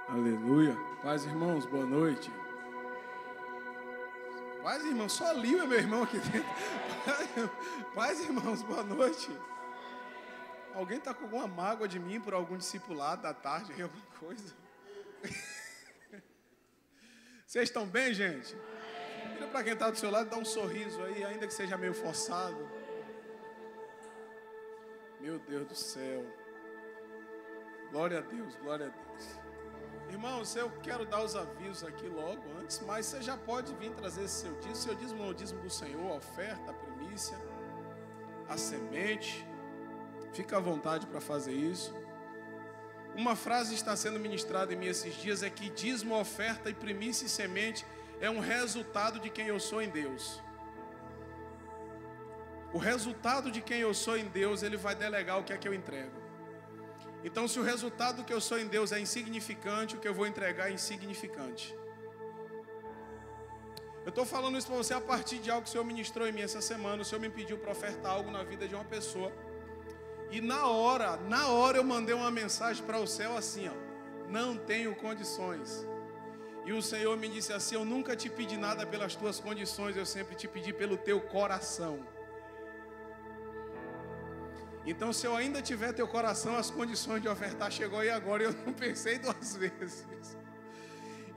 Aleluia. Paz, irmãos, boa noite. Paz, irmãos, só Lio é meu irmão aqui dentro. Paz, irmãos, boa noite. Alguém está com alguma mágoa de mim por algum discipulado da tarde, alguma coisa? Vocês estão bem, gente? Vira para quem está do seu lado, dá um sorriso aí, ainda que seja meio forçado. Meu Deus do céu. Glória a Deus, glória a Deus. Irmãos, eu quero dar os avisos aqui logo antes, mas você já pode vir trazer esse seu dízimo não é o dízimo do Senhor, a oferta, a primícia, a semente. Fica à vontade para fazer isso. Uma frase está sendo ministrada em mim esses dias, é que dízimo, oferta e primícia e semente é um resultado de quem eu sou em Deus. O resultado de quem eu sou em Deus, ele vai delegar o que é que eu entrego. Então, se o resultado do que eu sou em Deus é insignificante, o que eu vou entregar é insignificante. Eu estou falando isso para você a partir de algo que o Senhor ministrou em mim essa semana. O Senhor me pediu para ofertar algo na vida de uma pessoa. E na hora eu mandei uma mensagem para o céu assim, ó: não tenho condições. E o Senhor me disse assim: eu nunca te pedi nada pelas tuas condições, eu sempre te pedi pelo teu coração. Então, se eu ainda tiver teu coração, as condições de ofertar chegou aí agora, e eu não pensei duas vezes.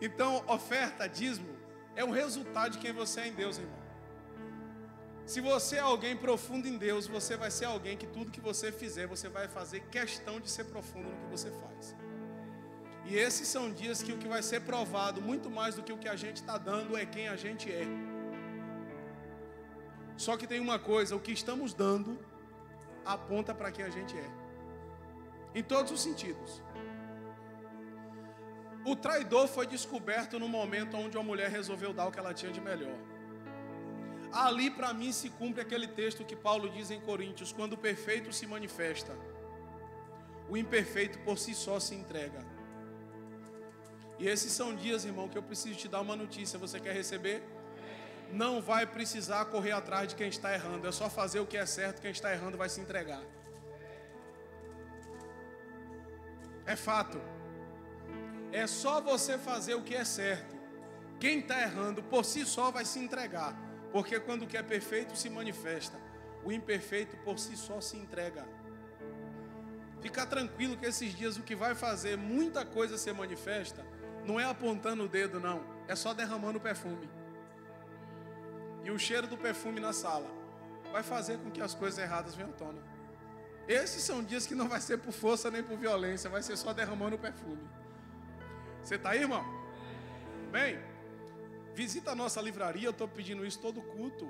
Então, oferta, dízimo, é um resultado de quem você é em Deus, irmão. Se você é alguém profundo em Deus, você vai ser alguém que tudo que você fizer, você vai fazer questão de ser profundo no que você faz. E esses são dias que o que vai ser provado, muito mais do que o que a gente está dando, é quem a gente é. Só que tem uma coisa: o que estamos dando aponta para quem a gente é, em todos os sentidos. O traidor foi descoberto no momento onde uma mulher resolveu dar o que ela tinha de melhor. Ali para mim se cumpre aquele texto que Paulo diz em Coríntios: quando o perfeito se manifesta, o imperfeito por si só se entrega. E esses são dias, irmão, que eu preciso te dar uma notícia. Você quer receber? Não vai precisar correr atrás de quem está errando, é só fazer o que é certo. Quem está errando vai se entregar. É fato. É só você fazer o que é certo. Quem está errando por si só vai se entregar, porque quando o que é perfeito se manifesta, o imperfeito por si só se entrega. Fica tranquilo que esses dias o que vai fazer muita coisa ser manifesta não é apontando o dedo, não, é só derramando o perfume. E o cheiro do perfume na sala vai fazer com que as coisas erradas venham à tona. Esses são dias que não vai ser por força nem por violência, vai ser só derramando o perfume. Você está aí, irmão? Bem, visita a nossa livraria, eu estou pedindo isso todo culto.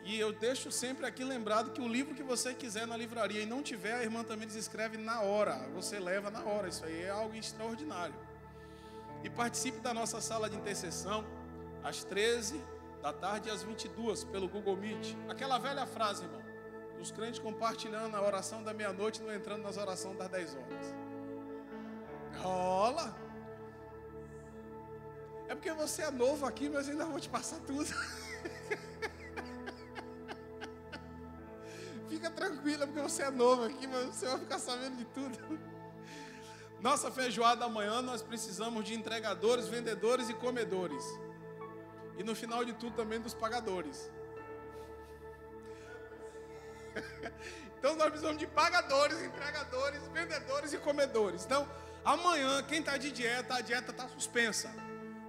E eu deixo sempre aqui lembrado que o livro que você quiser na livraria e não tiver, a irmã também escreve na hora. Você leva na hora, isso aí é algo extraordinário. E participe da nossa sala de intercessão, às 13 da tarde e às 22, pelo Google Meet. Aquela velha frase, irmão, dos crentes compartilhando a oração da meia-noite e não entrando nas orações das 10 horas. Rola! É porque você é novo aqui, mas eu ainda vou te passar tudo. Fica tranquila, porque você é novo aqui, mas você vai ficar sabendo de tudo. Nossa feijoada amanhã, nós precisamos de entregadores, vendedores e comedores. E no final de tudo também dos pagadores. Então nós precisamos de pagadores, entregadores, vendedores e comedores. Então amanhã, quem está de dieta, a dieta está suspensa.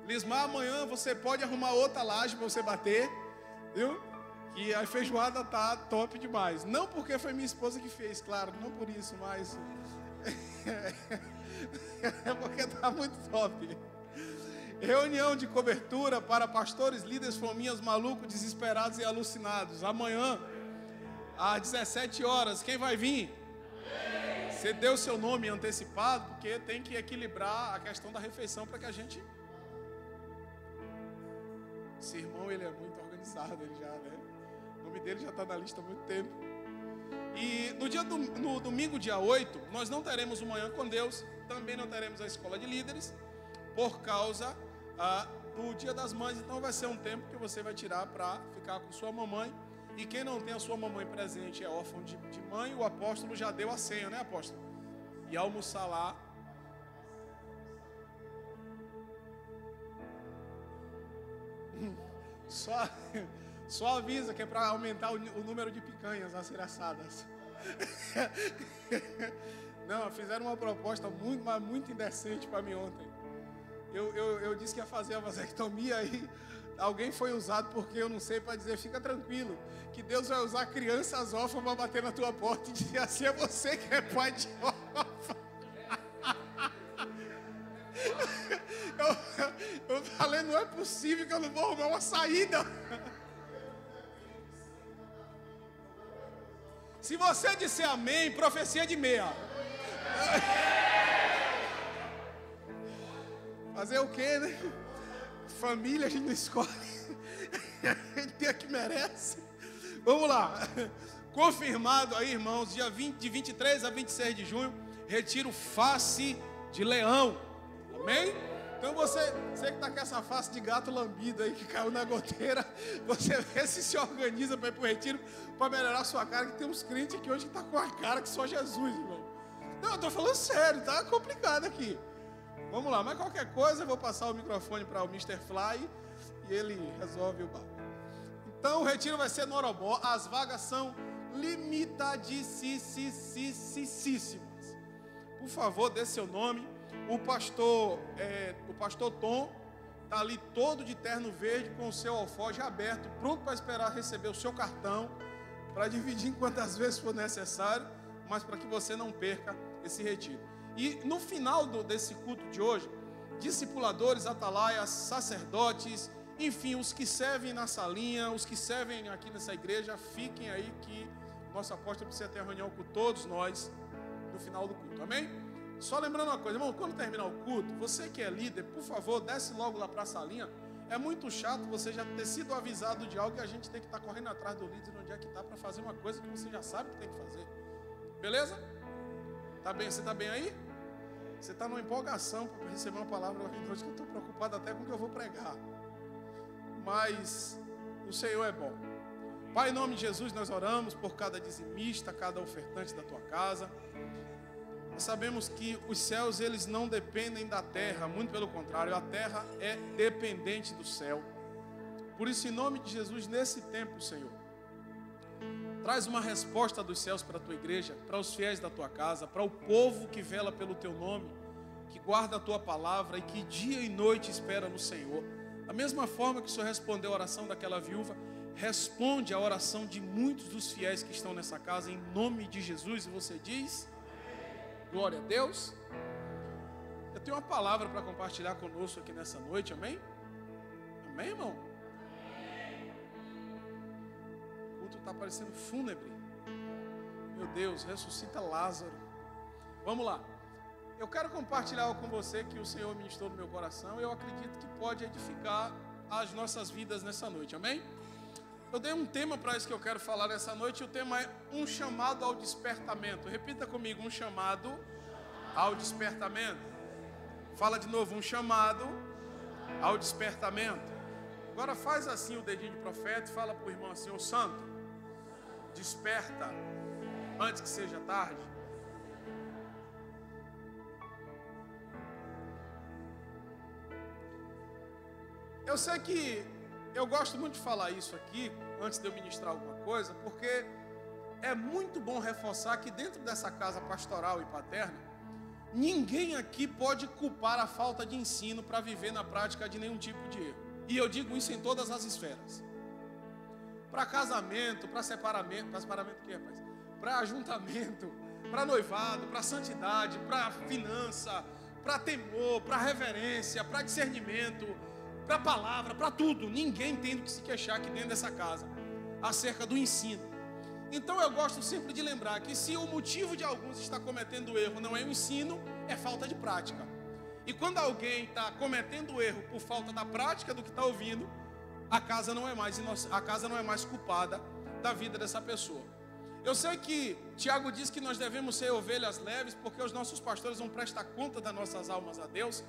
Lismar, amanhã você pode arrumar outra laje para você bater, viu? Que a feijoada está top demais. Não porque foi minha esposa que fez, claro, não por isso, mas é porque está muito top. Reunião de cobertura para pastores, líderes, fominhas, malucos, desesperados e alucinados. Amanhã, às 17 horas, quem vai vir? Você deu seu nome antecipado, porque tem que equilibrar a questão da refeição para que a gente... Esse irmão, ele é muito organizado, ele já, né? O nome dele já está na lista há muito tempo. E no domingo, dia 8, nós não teremos o Manhã com Deus, também não teremos a escola de líderes, por causa do Dia das Mães. Então vai ser um tempo que você vai tirar para ficar com sua mamãe. E quem não tem a sua mamãe presente é órfão de mãe. O apóstolo já deu a senha, né, apóstolo? E almoçar lá Só avisa que é para aumentar o número de picanhas a ser assadas. Não, fizeram uma proposta muito indecente para mim ontem. Eu disse que ia fazer a vasectomia aí. Alguém foi usado porque eu não sei, para dizer, fica tranquilo, que Deus vai usar crianças órfãs para bater na tua porta e dizer assim, é você que é pai de órfão. Eu falei, não é possível que eu não vou arrumar uma saída. Se você disser amém, profecia de meia. Fazer o quê, né? Família a gente não escolhe. A gente tem a que merece. Vamos lá. Confirmado aí, irmãos, de 23 a 26 de junho, retiro Face de Leão. Amém? Então você que está com essa face de gato lambido aí, que caiu na goteira, você vê se organiza para ir para o retiro, para melhorar a sua cara, que tem uns crentes aqui hoje que estão com a cara que só Jesus, irmão. Não, eu estou falando sério, tá complicado aqui. Vamos lá, mas qualquer coisa eu vou passar o microfone para o Mr. Fly e ele resolve o barco. Então o retiro vai ser no Orobó, as vagas são limitadíssimas. Por favor, dê seu nome. O pastor Tom está ali todo de terno verde, com o seu alforje aberto, pronto para esperar receber o seu cartão, para dividir em quantas vezes for necessário, mas para que você não perca esse retiro. E no final desse culto de hoje, discipuladores, atalaias, sacerdotes, enfim, os que servem na salinha, os que servem aqui nessa igreja, fiquem aí que nosso apóstolo precisa ter reunião com todos nós no final do culto, amém? Só lembrando uma coisa, irmão, quando terminar o culto, você que é líder, por favor, desce logo lá para a salinha. É muito chato você já ter sido avisado de algo e a gente tem que estar correndo atrás do líder onde é que está para fazer uma coisa que você já sabe que tem que fazer. Beleza? Tá bem? Você está bem aí? Você está numa empolgação para receber uma palavra hoje, que eu estou preocupado até com o que eu vou pregar. Mas o Senhor é bom. Pai, em nome de Jesus, nós oramos por cada dizimista, cada ofertante da tua casa. Nós sabemos que os céus, eles não dependem da terra, muito pelo contrário, a terra é dependente do céu. Por isso, em nome de Jesus, nesse tempo, Senhor, traz uma resposta dos céus para a tua igreja, para os fiéis da tua casa, para o povo que vela pelo teu nome, que guarda a tua palavra e que dia e noite espera no Senhor. Da mesma forma que o Senhor respondeu a oração daquela viúva, responde a oração de muitos dos fiéis que estão nessa casa, em nome de Jesus. E você diz, glória a Deus. Eu tenho uma palavra para compartilhar conosco aqui nessa noite, amém? Amém, irmão? O culto está parecendo fúnebre. Meu Deus, ressuscita Lázaro. Vamos lá. Eu quero compartilhar algo com você que o Senhor ministrou no meu coração. Eu acredito que pode edificar as nossas vidas nessa noite, amém? Eu dei um tema para isso que eu quero falar nessa noite. E o tema é um chamado ao despertamento. Repita comigo, um chamado ao despertamento. Fala de novo, um chamado ao despertamento. Agora faz assim o dedinho de profeta e fala para o irmão assim, ô santo, desperta antes que seja tarde. Eu sei que eu gosto muito de falar isso aqui, antes de eu ministrar alguma coisa, porque é muito bom reforçar que dentro dessa casa pastoral e paterna, ninguém aqui pode culpar a falta de ensino para viver na prática de nenhum tipo de erro. E eu digo isso em todas as esferas. Para casamento, para separamento o quê, rapaz? Para ajuntamento, para noivado, para santidade, para finança, para temor, para reverência, para discernimento, para palavra, para tudo. Ninguém tem do que se queixar aqui dentro dessa casa acerca do ensino. Então eu gosto sempre de lembrar que se o motivo de alguns estar cometendo erro não é o ensino, é falta de prática. E quando alguém está cometendo erro por falta da prática do que está ouvindo, a casa não é mais culpada da vida dessa pessoa. Eu sei que Tiago diz que nós devemos ser ovelhas leves, porque os nossos pastores vão prestar conta das nossas almas a Deus,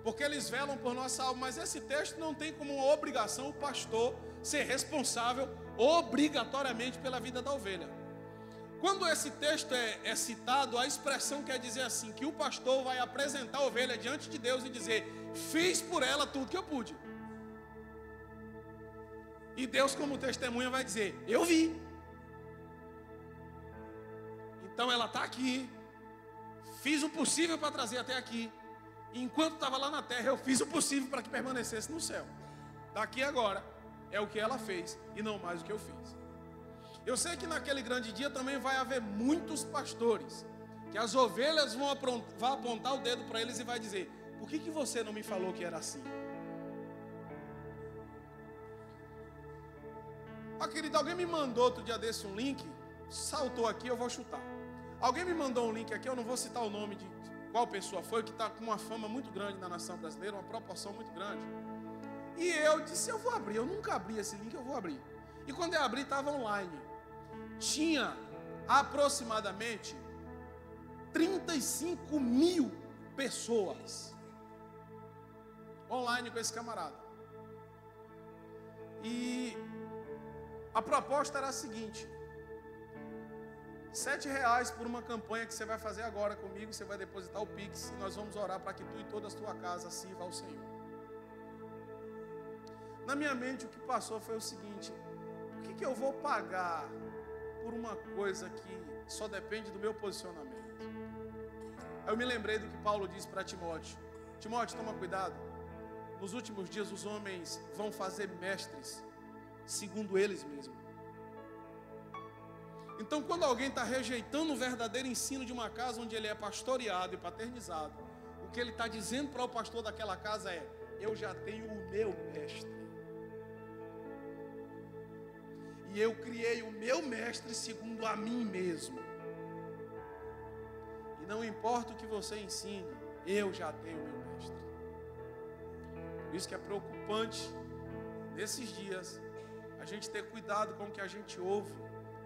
porque eles velam por nossa alma, mas esse texto não tem como uma obrigação o pastor ser responsável obrigatoriamente pela vida da ovelha. Quando esse texto é citado, a expressão quer dizer assim, que o pastor vai apresentar a ovelha diante de Deus e dizer, fiz por ela tudo que eu pude. E Deus, como testemunha, vai dizer: eu vi. Então ela está aqui. Fiz o possível para trazer até aqui. E enquanto estava lá na terra, eu fiz o possível para que permanecesse no céu. Daqui agora é o que ela fez e não mais o que eu fiz. Eu sei que naquele grande dia também vai haver muitos pastores, que as ovelhas vão apontar o dedo para eles e vai dizer: por que você não me falou que era assim? Querido, alguém me mandou outro dia desse um link, saltou aqui, eu vou chutar. Alguém me mandou um link aqui, eu não vou citar o nome de qual pessoa foi, que está com uma fama muito grande na nação brasileira, uma proporção muito grande. E eu disse: eu vou abrir. Eu nunca abri esse link, eu vou abrir. E quando eu abri, estava online. Tinha aproximadamente 35 mil pessoas online com esse camarada. E a proposta era a seguinte: R$7 por uma campanha que você vai fazer agora comigo. Você vai depositar o Pix e nós vamos orar para que tu e toda a tua casa sirva ao Senhor. Na minha mente o que passou foi o seguinte: por que eu vou pagar por uma coisa que só depende do meu posicionamento? Aí eu me lembrei do que Paulo disse para Timóteo: Timóteo, toma cuidado. Nos últimos dias os homens vão fazer mestres segundo eles mesmos. Então, quando alguém está rejeitando o verdadeiro ensino de uma casa onde ele é pastoreado e paternizado, o que ele está dizendo para o pastor daquela casa é: eu já tenho o meu mestre. E eu criei o meu mestre segundo a mim mesmo. E não importa o que você ensine, eu já tenho o meu mestre. Por isso que é preocupante, nesses dias, a gente ter cuidado com o que a gente ouve,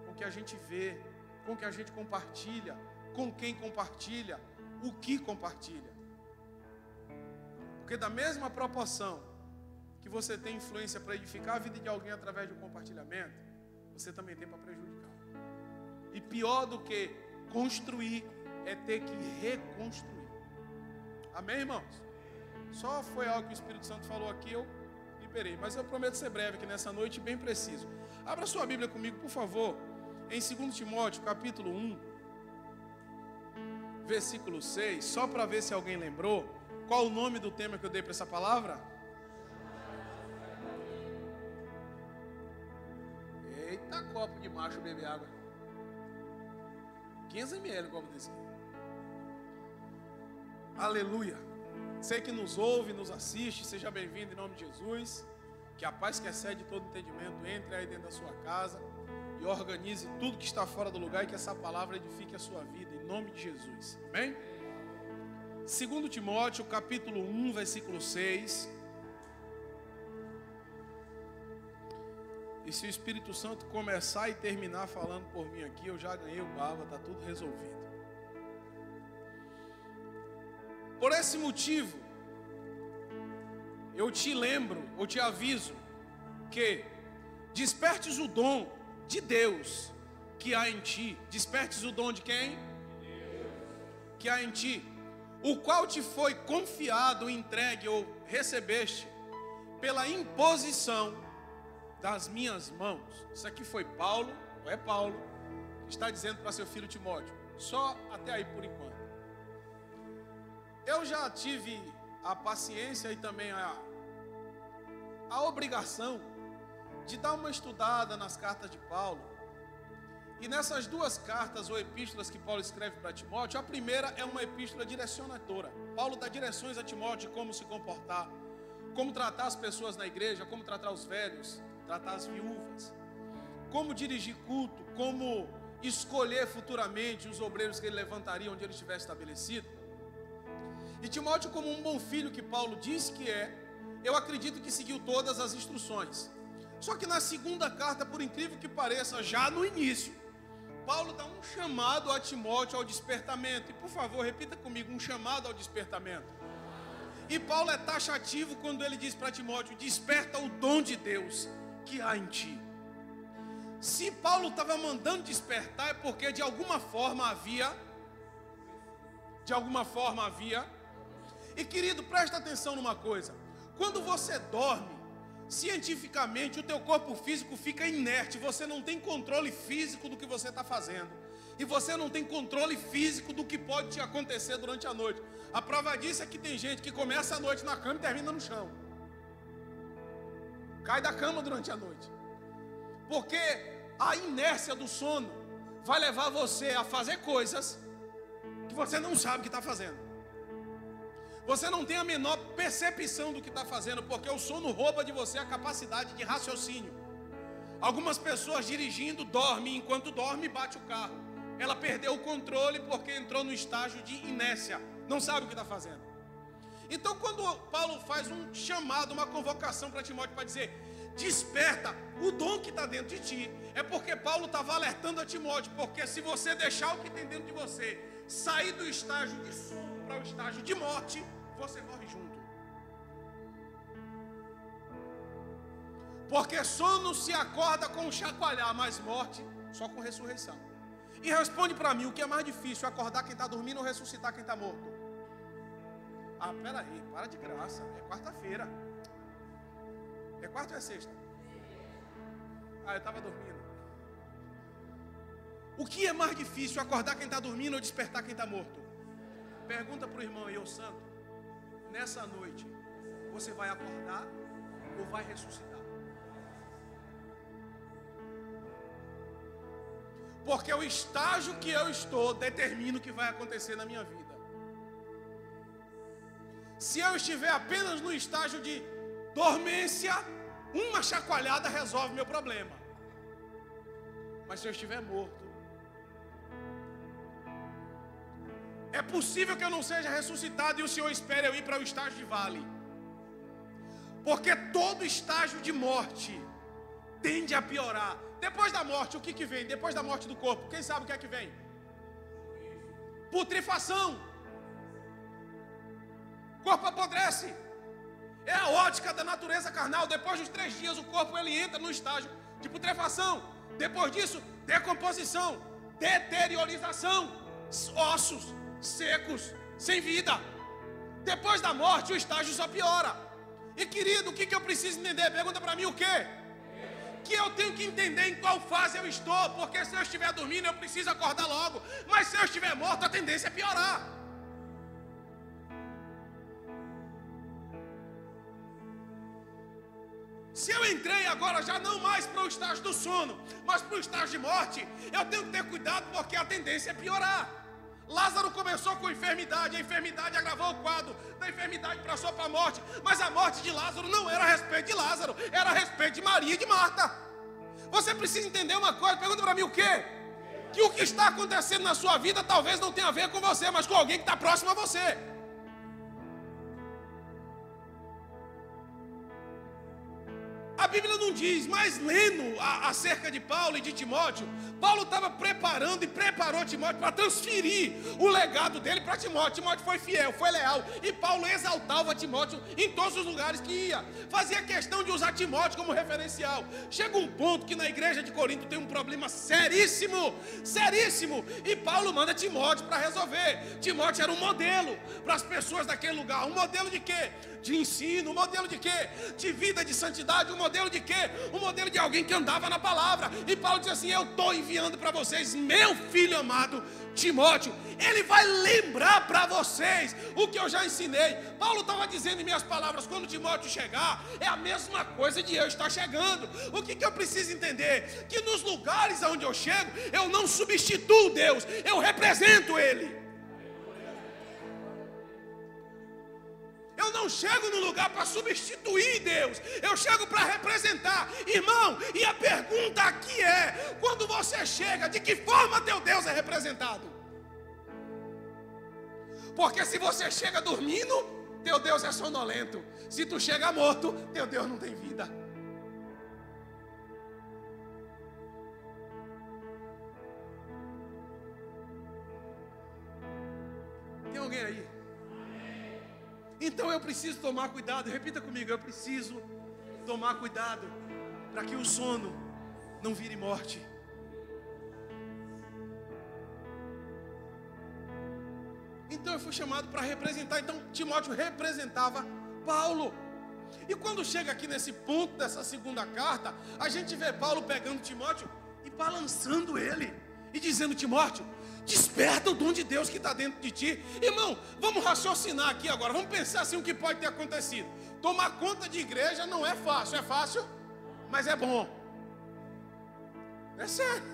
com o que a gente vê, com o que a gente compartilha, com quem compartilha, o que compartilha. Porque da mesma proporção que você tem influência para edificar a vida de alguém através de um compartilhamento, você também tem para prejudicar. E pior do que construir é ter que reconstruir. Amém, irmãos? Só foi algo que o Espírito Santo falou aqui, eu liberei. Mas eu prometo ser breve aqui nessa noite, bem preciso. Abra sua Bíblia comigo, por favor, em 2 Timóteo, capítulo 1, versículo 6, só para ver se alguém lembrou. Qual o nome do tema que eu dei para essa palavra? Eita, copo de macho beber água. 15 ml, copo desse. Aleluia. Você que nos ouve, nos assiste, seja bem-vindo em nome de Jesus. Que a paz que excede todo entendimento entre aí dentro da sua casa e organize tudo que está fora do lugar, e que essa palavra edifique a sua vida em nome de Jesus. Amém? 2 Timóteo, capítulo 1, versículo 6. E se o Espírito Santo começar e terminar falando por mim aqui, eu já ganhei o baba, está tudo resolvido. Por esse motivo, eu te lembro, ou te aviso, que despertes o dom de Deus que há em ti. Despertes o dom de quem? Deus. Que há em ti, o qual te foi confiado, entregue ou recebeste pela imposição das minhas mãos. Isso aqui foi Paulo, ou é Paulo, que está dizendo para seu filho Timóteo. Só até aí por enquanto. Eu já tive a paciência e também a obrigação de dar uma estudada nas cartas de Paulo. E nessas duas cartas ou epístolas que Paulo escreve para Timóteo, a primeira é uma epístola direcionadora. Paulo dá direções a Timóteo de como se comportar, como tratar as pessoas na igreja, como tratar os velhos, tratar as viúvas, como dirigir culto, como escolher futuramente os obreiros que ele levantaria onde ele estivesse estabelecido. E Timóteo, como um bom filho que Paulo disse que é, eu acredito que seguiu todas as instruções. Só que na segunda carta, por incrível que pareça, já no início, Paulo dá um chamado a Timóteo ao despertamento. E por favor, repita comigo: um chamado ao despertamento. E Paulo é taxativo quando ele diz para Timóteo: desperta o dom de Deus que há em ti. Se Paulo estava mandando despertar, é porque de alguma forma havia. E querido, presta atenção numa coisa: quando você dorme, cientificamente o teu corpo físico fica inerte, você não tem controle físico do que você está fazendo, e você não tem controle físico do que pode te acontecer durante a noite. A prova disso é que tem gente que começa a noite na cama e termina no chão, cai da cama durante a noite, porque a inércia do sono vai levar você a fazer coisas que você não sabe que está fazendo. Você não tem a menor percepção do que está fazendo, porque o sono rouba de você a capacidade de raciocínio. Algumas pessoas dirigindo dormem, enquanto dorme bate o carro. Ela perdeu o controle porque entrou no estágio de inércia, não sabe o que está fazendo. Então quando Paulo faz um chamado, uma convocação para Timóteo para dizer, desperta o dom que está dentro de ti, é porque Paulo estava alertando a Timóteo, porque se você deixar o que tem dentro de você sair do estágio de sono para o estágio de morte, você morre junto. Porque sono se acorda com chacoalhar, mas morte só com ressurreição. E responde para mim, o que é mais difícil, acordar quem está dormindo ou ressuscitar quem está morto? Ah, peraí, para de graça, é quarta-feira. É quarta ou é sexta? Ah, eu estava dormindo. O que é mais difícil, acordar quem está dormindo ou despertar quem está morto? Pergunta para o irmão, eu santo, nessa noite, você vai acordar ou vai ressuscitar? Porque o estágio que eu estou determina o que vai acontecer na minha vida. Se eu estiver apenas no estágio de dormência, uma chacoalhada resolve meu problema. Mas se eu estiver morto, é possível que eu não seja ressuscitado e o Senhor espere eu ir para o estágio de vale. Porque todo estágio de morte tende a piorar. Depois da morte, o que vem? Depois da morte do corpo, quem sabe o que é que vem? Putrefação. O corpo apodrece. É a ótica da natureza carnal. Depois dos 3 dias, o corpo ele entra no estágio de putrefação. Depois disso, decomposição, deteriorização, ossos secos, sem vida. Depois da morte, o estágio só piora. E querido, o que eu preciso entender? Pergunta para mim o quê? Que eu tenho que entender em qual fase eu estou. Porque se eu estiver dormindo, eu preciso acordar logo. Mas se eu estiver morto, a tendência é piorar. Se eu entrei agora já não mais para o estágio do sono, mas para o estágio de morte, eu tenho que ter cuidado porque a tendência é piorar. Lázaro começou com enfermidade, a enfermidade agravou o quadro, da enfermidade passou para a morte, mas a morte de Lázaro não era a respeito de Lázaro, era a respeito de Maria e de Marta. Você precisa entender uma coisa, pergunta para mim o quê? Que o que está acontecendo na sua vida talvez não tenha a ver com você, mas com alguém que está próximo a você. A Bíblia não diz, mas lendo acerca de Paulo e de Timóteo, Paulo estava preparando e preparou Timóteo para transferir o legado dele para Timóteo. Timóteo foi fiel, foi leal, e Paulo exaltava Timóteo em todos os lugares que ia. Fazia questão de usar Timóteo como referencial. Chega um ponto que na igreja de Corinto tem um problema seríssimo, seríssimo, e Paulo manda Timóteo para resolver. Timóteo era um modelo para as pessoas daquele lugar. Um modelo de quê? De ensino. Um modelo de quê? De vida de santidade. Um modelo de quê? Um modelo de alguém que andava na palavra. E Paulo diz assim, eu estou enviando para vocês meu filho amado Timóteo. Ele vai lembrar para vocês o que eu já ensinei. Paulo estava dizendo em minhas palavras, quando Timóteo chegar, é a mesma coisa de eu estar chegando. O que eu preciso entender? Que nos lugares onde eu chego, eu não substituo Deus, eu represento Ele. Eu não chego no lugar para substituir Deus, eu chego para representar. Irmão, e a pergunta aqui é, quando você chega, de que forma teu Deus é representado? Porque se você chega dormindo, teu Deus é sonolento. Se tu chega morto, teu Deus não tem vida. Tem alguém aí? Então eu preciso tomar cuidado, repita comigo, eu preciso tomar cuidado para que o sono não vire morte. Então eu fui chamado para representar. Então Timóteo representava Paulo. E quando chega aqui nesse ponto dessa segunda carta, a gente vê Paulo pegando Timóteo e balançando ele, e dizendo: Timóteo, desperta o dom de Deus que está dentro de ti. Irmão, vamos raciocinar aqui agora, vamos pensar assim o que pode ter acontecido. Tomar conta de igreja não é fácil, mas é bom. É sério,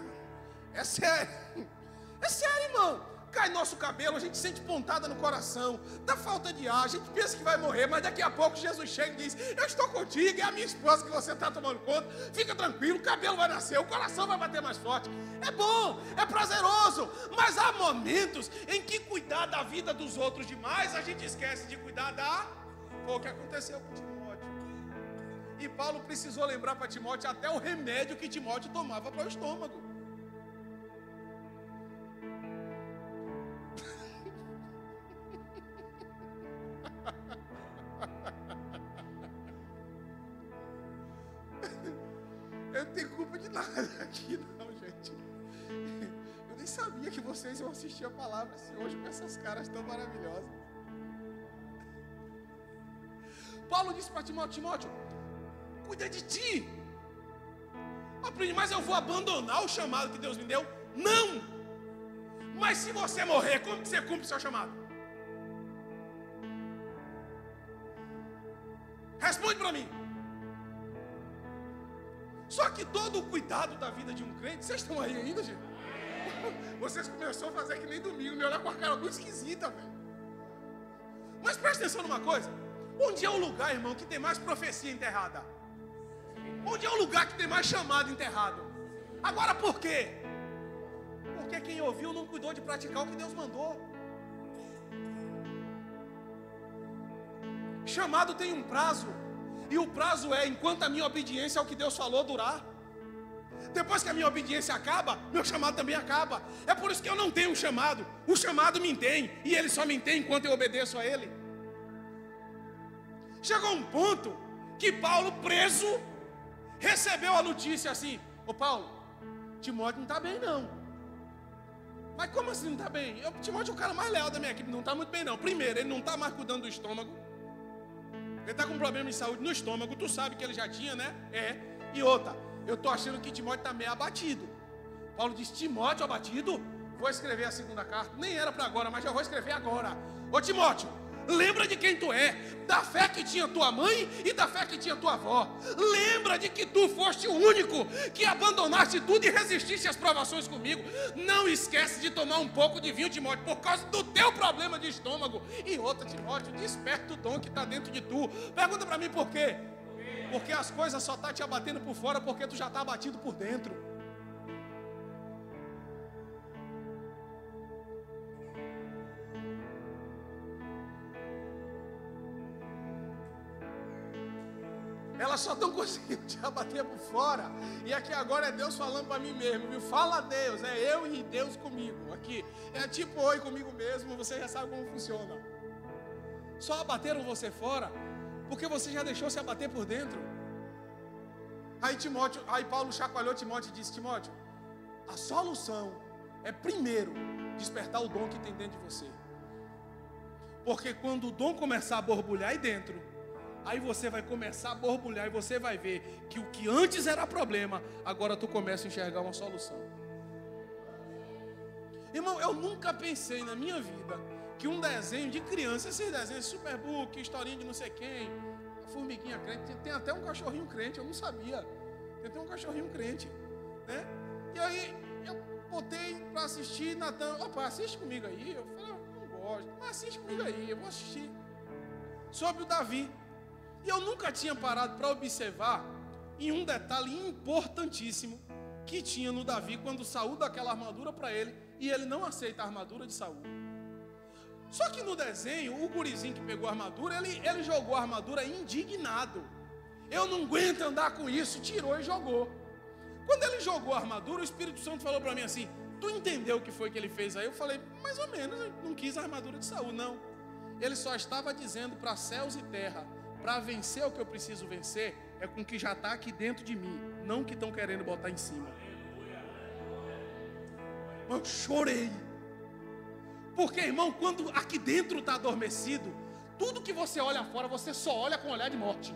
irmão. Cai nosso cabelo, a gente sente pontada no coração, dá falta de ar, a gente pensa que vai morrer, mas daqui a pouco Jesus chega e diz: eu estou contigo, é a minha esposa que você está tomando conta, fica tranquilo, o cabelo vai nascer, o coração vai bater mais forte. É bom, é prazeroso, mas há momentos em que cuidar da vida dos outros demais, a gente esquece de cuidar da... Foi o que aconteceu com Timóteo. E Paulo precisou lembrar para Timóteo até o remédio que Timóteo tomava para o estômago. Eu não tenho culpa de nada aqui não, gente. Eu nem sabia que vocês iam assistir a palavra assim hoje com essas caras tão maravilhosas. Paulo disse para Timóteo: Timóteo, cuida de ti. Aprende, mas eu vou abandonar o chamado que Deus me deu? Não! Mas se você morrer, como que você cumpre o seu chamado? Responde para mim. Só que todo o cuidado da vida de um crente... Vocês estão aí ainda, gente? Vocês começaram a fazer que nem domingo, me olhar com a cara muito esquisita, velho. Mas presta atenção numa coisa. Onde é o lugar, irmão, que tem mais profecia enterrada? Onde é o lugar que tem mais chamado enterrado? Agora por quê? Porque quem ouviu não cuidou de praticar o que Deus mandou. Chamado tem um prazo. E o prazo é enquanto a minha obediência ao que Deus falou durar. Depois que a minha obediência acaba, meu chamado também acaba. É por isso que eu não tenho um chamado. O chamado me tem, e ele só me tem enquanto eu obedeço a ele. Chegou um ponto que Paulo, preso, recebeu a notícia assim: ô Paulo, Timóteo não está bem não. Mas como assim não está bem? Timóteo é o cara mais leal da minha equipe, não está muito bem não. Primeiro, ele não está mais cuidando do estômago. Ele está com um problema de saúde no estômago, tu sabe que ele já tinha, né? E outra, eu estou achando que Timóteo está meio abatido. Paulo disse: Timóteo abatido? Vou escrever a segunda carta. Nem era para agora, mas já vou escrever agora. Ô Timóteo, lembra de quem tu é, da fé que tinha tua mãe e da fé que tinha tua avó. Lembra de que tu foste o único que abandonaste tudo e resististe às provações comigo. Não esquece de tomar um pouco de vinho, Timóteo, por causa do teu problema de estômago. E outra, Timóteo, desperta o dom que está dentro de tu. Pergunta para mim por quê? Porque as coisas só estão te abatendo por fora porque tu já está abatido por dentro. Elas só estão conseguindo te abater por fora. E aqui agora é Deus falando para mim mesmo, viu? Fala a Deus, é eu e Deus comigo. Aqui é tipo oi comigo mesmo, você já sabe como funciona. Só abateram você fora porque você já deixou se abater por dentro. Aí Paulo chacoalhou Timóteo e disse: Timóteo, a solução é primeiro despertar o dom que tem dentro de você. Porque quando o dom começar a borbulhar aí dentro, aí você vai começar a borbulhar e você vai ver que o que antes era problema, agora tu começa a enxergar uma solução. Irmão, eu nunca pensei na minha vida que um desenho de criança, esses desenhos, Superbook, historinha de não sei quem, a formiguinha crente, tem até um cachorrinho crente, eu não sabia. Tem um cachorrinho crente, né? E aí eu botei para assistir, Natan, opa, assiste comigo aí. Eu falei: não gosto, mas assiste comigo aí, eu vou assistir. Sobre o Davi. E eu nunca tinha parado para observar em um detalhe importantíssimo que tinha no Davi quando Saul dá aquela armadura para ele e ele não aceita a armadura de Saul. Só que no desenho, o gurizinho que pegou a armadura, ele jogou a armadura indignado. Eu não aguento andar com isso, tirou e jogou. Quando ele jogou a armadura, o Espírito Santo falou para mim assim: tu entendeu o que foi que ele fez aí? Eu falei: mais ou menos, eu não quis a armadura de Saul, não. Ele só estava dizendo para céus e terra: para vencer o que eu preciso vencer, é com o que já está aqui dentro de mim, não o que estão querendo botar em cima. Eu chorei. Porque, irmão, quando aqui dentro está adormecido, Tudo que você olha fora, você só olha com olhar de morte.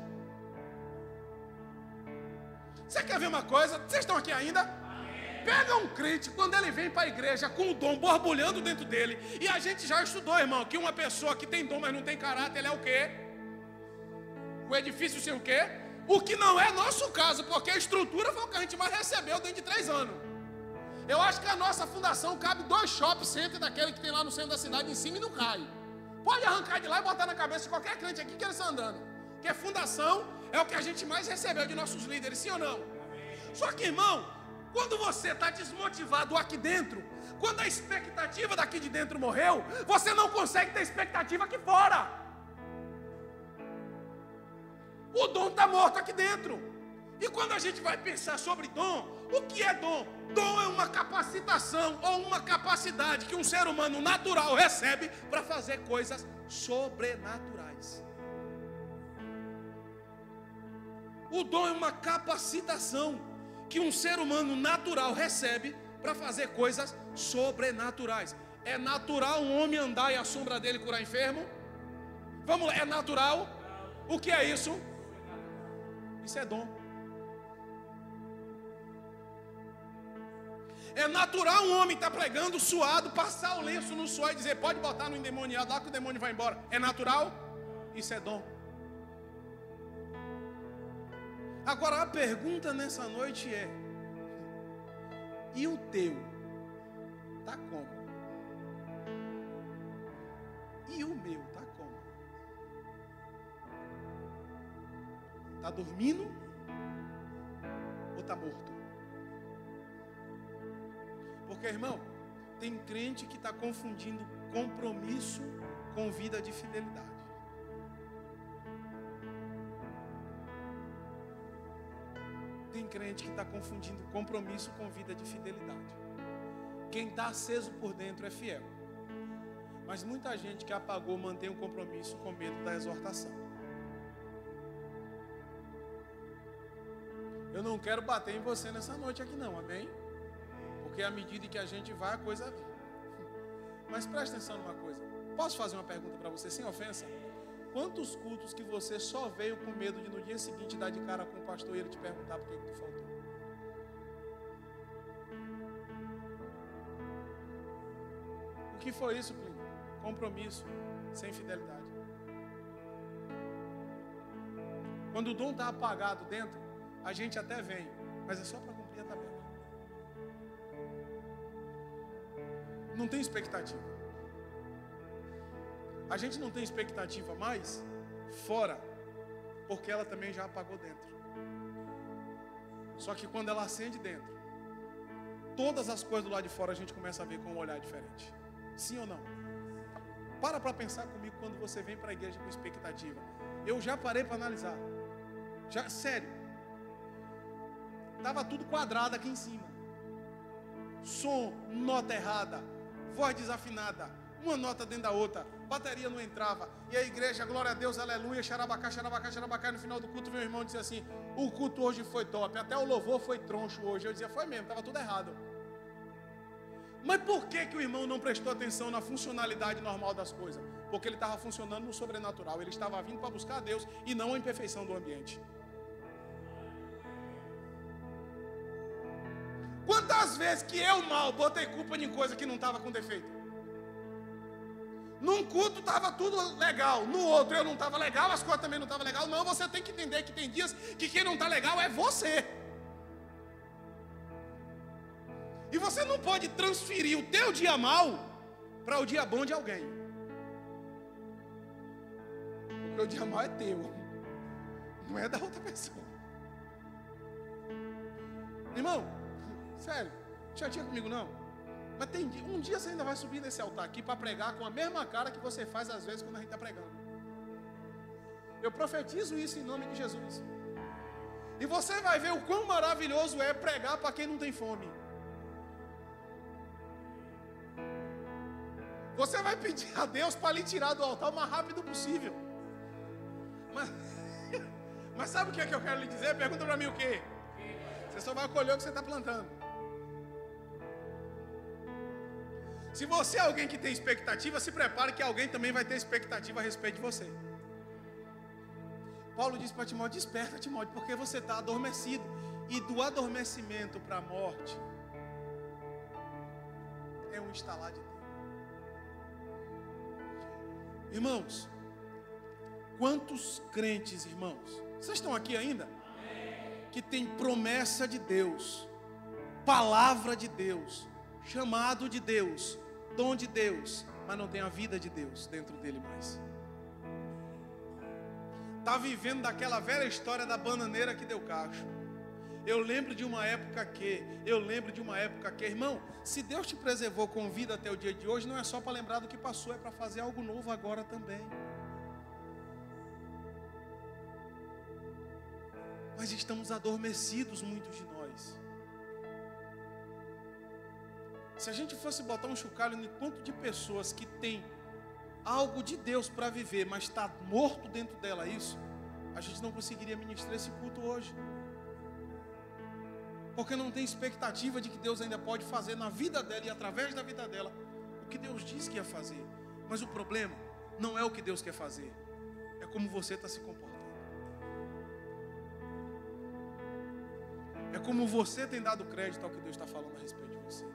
Você quer ver uma coisa? Vocês estão aqui ainda? Pega um crente, quando ele vem para a igreja com o dom borbulhando dentro dele, e a gente já estudou, irmão, que uma pessoa que tem dom, mas não tem caráter, ele é o quê? O edifício sem o quê? O que não é nosso caso, porque a estrutura foi o que a gente mais recebeu dentro de 3 anos. Eu acho que a nossa fundação cabe 2 shopping center daquele que tem lá no centro da cidade em cima e não cai. Pode arrancar de lá e botar na cabeça de qualquer crente aqui que ele está andando. Porque fundação é o que a gente mais recebeu de nossos líderes, sim ou não? Só que, irmão, quando você está desmotivado aqui dentro, quando a expectativa daqui de dentro morreu, você não consegue ter expectativa aqui fora. O dom está morto aqui dentro. E quando a gente vai pensar sobre dom, o que é dom? Dom é uma capacitação ou uma capacidade que um ser humano natural recebe para fazer coisas sobrenaturais. O dom é uma capacitação que um ser humano natural recebe para fazer coisas sobrenaturais. É natural um homem andar e a sombra dele curar enfermo? Vamos lá, é natural? O que é isso? Isso é dom. É natural um homem estar pregando suado, passar o lenço no suor e dizer, pode botar no endemoniado lá que o demônio vai embora. É natural? Isso é dom. Agora a pergunta nessa noite é, e o teu? Tá como? E o meu? Tá como? Tá dormindo? Ou tá morto? Porque, irmão, tem crente que está confundindo compromisso com vida de fidelidade. Tem crente que está confundindo compromisso com vida de fidelidade. Quem está aceso por dentro é fiel. Mas muita gente que apagou mantém um compromisso com medo da exortação. Eu não quero bater em você nessa noite aqui não, amém? Porque à medida que a gente vai, a coisa vem. Mas presta atenção numa coisa. Posso fazer uma pergunta para você, sem ofensa? Quantos cultos que você só veio com medo de no dia seguinte dar de cara com o pastor e ele te perguntar por que tu faltou? O que foi isso, Plínio? Compromisso sem fidelidade. Quando o dom está apagado dentro, a gente até vem, mas é só para cumprir a tabela. Não tem expectativa. A gente não tem expectativa mais fora, porque ela também já apagou dentro. Só que quando ela acende dentro, todas as coisas do lado de fora a gente começa a ver com um olhar diferente. Sim ou não? Para pensar comigo quando você vem para a igreja com expectativa. Eu já parei para analisar. Já, sério. Estava tudo quadrado aqui em cima. Som, nota errada, voz desafinada, uma nota dentro da outra, bateria não entrava, e a igreja, glória a Deus, aleluia, xarabacá, xarabacá, xarabacá, no final do culto meu irmão disse assim, o culto hoje foi top, até o louvor foi troncho hoje. Eu dizia, foi mesmo, estava tudo errado. Mas por que o irmão não prestou atenção na funcionalidade normal das coisas? Porque ele estava funcionando no sobrenatural, ele estava vindo para buscar a Deus e não a imperfeição do ambiente. Quantas vezes que eu mal botei culpa em coisa que não estava com defeito? Num culto estava tudo legal, no outro eu não estava legal, as coisas também não estavam legal. Não, você tem que entender que tem dias que quem não está legal é você. E você não pode transferir o teu dia mal para o dia bom de alguém. Porque o dia mal é teu, não é da outra pessoa. Irmão, sério, chateia comigo não. Mas tem dia, um dia você ainda vai subir nesse altar aqui para pregar com a mesma cara que você faz às vezes quando a gente está pregando. Eu profetizo isso em nome de Jesus. E você vai ver o quão maravilhoso é pregar para quem não tem fome. Você vai pedir a Deus para lhe tirar do altar o mais rápido possível. Mas sabe o que é que eu quero lhe dizer? Pergunta para mim o quê? Você só vai colher o que você está plantando. Se você é alguém que tem expectativa, se prepare que alguém também vai ter expectativa a respeito de você. Paulo diz para Timóteo: desperta, Timóteo, porque você está adormecido. E do adormecimento para a morte é um estalar de Deus. Irmãos, quantos crentes, irmãos, vocês estão aqui ainda? Que tem promessa de Deus, palavra de Deus, chamado de Deus, dom de Deus, mas não tem a vida de Deus dentro dele mais. Está vivendo daquela velha história da bananeira que deu cacho. Eu lembro de uma época que, irmão, se Deus te preservou com vida até o dia de hoje, não é só para lembrar do que passou, é para fazer algo novo agora também. Mas estamos adormecidos, muitos de nós. Se a gente fosse botar um chocalho no quanto de pessoas que tem algo de Deus para viver, mas está morto dentro dela isso, a gente não conseguiria ministrar esse culto hoje. Porque não tem expectativa de que Deus ainda pode fazer na vida dela e através da vida dela o que Deus disse que ia fazer. Mas o problema não é o que Deus quer fazer, é como você está se comportando. É como você tem dado crédito ao que Deus está falando a respeito de você.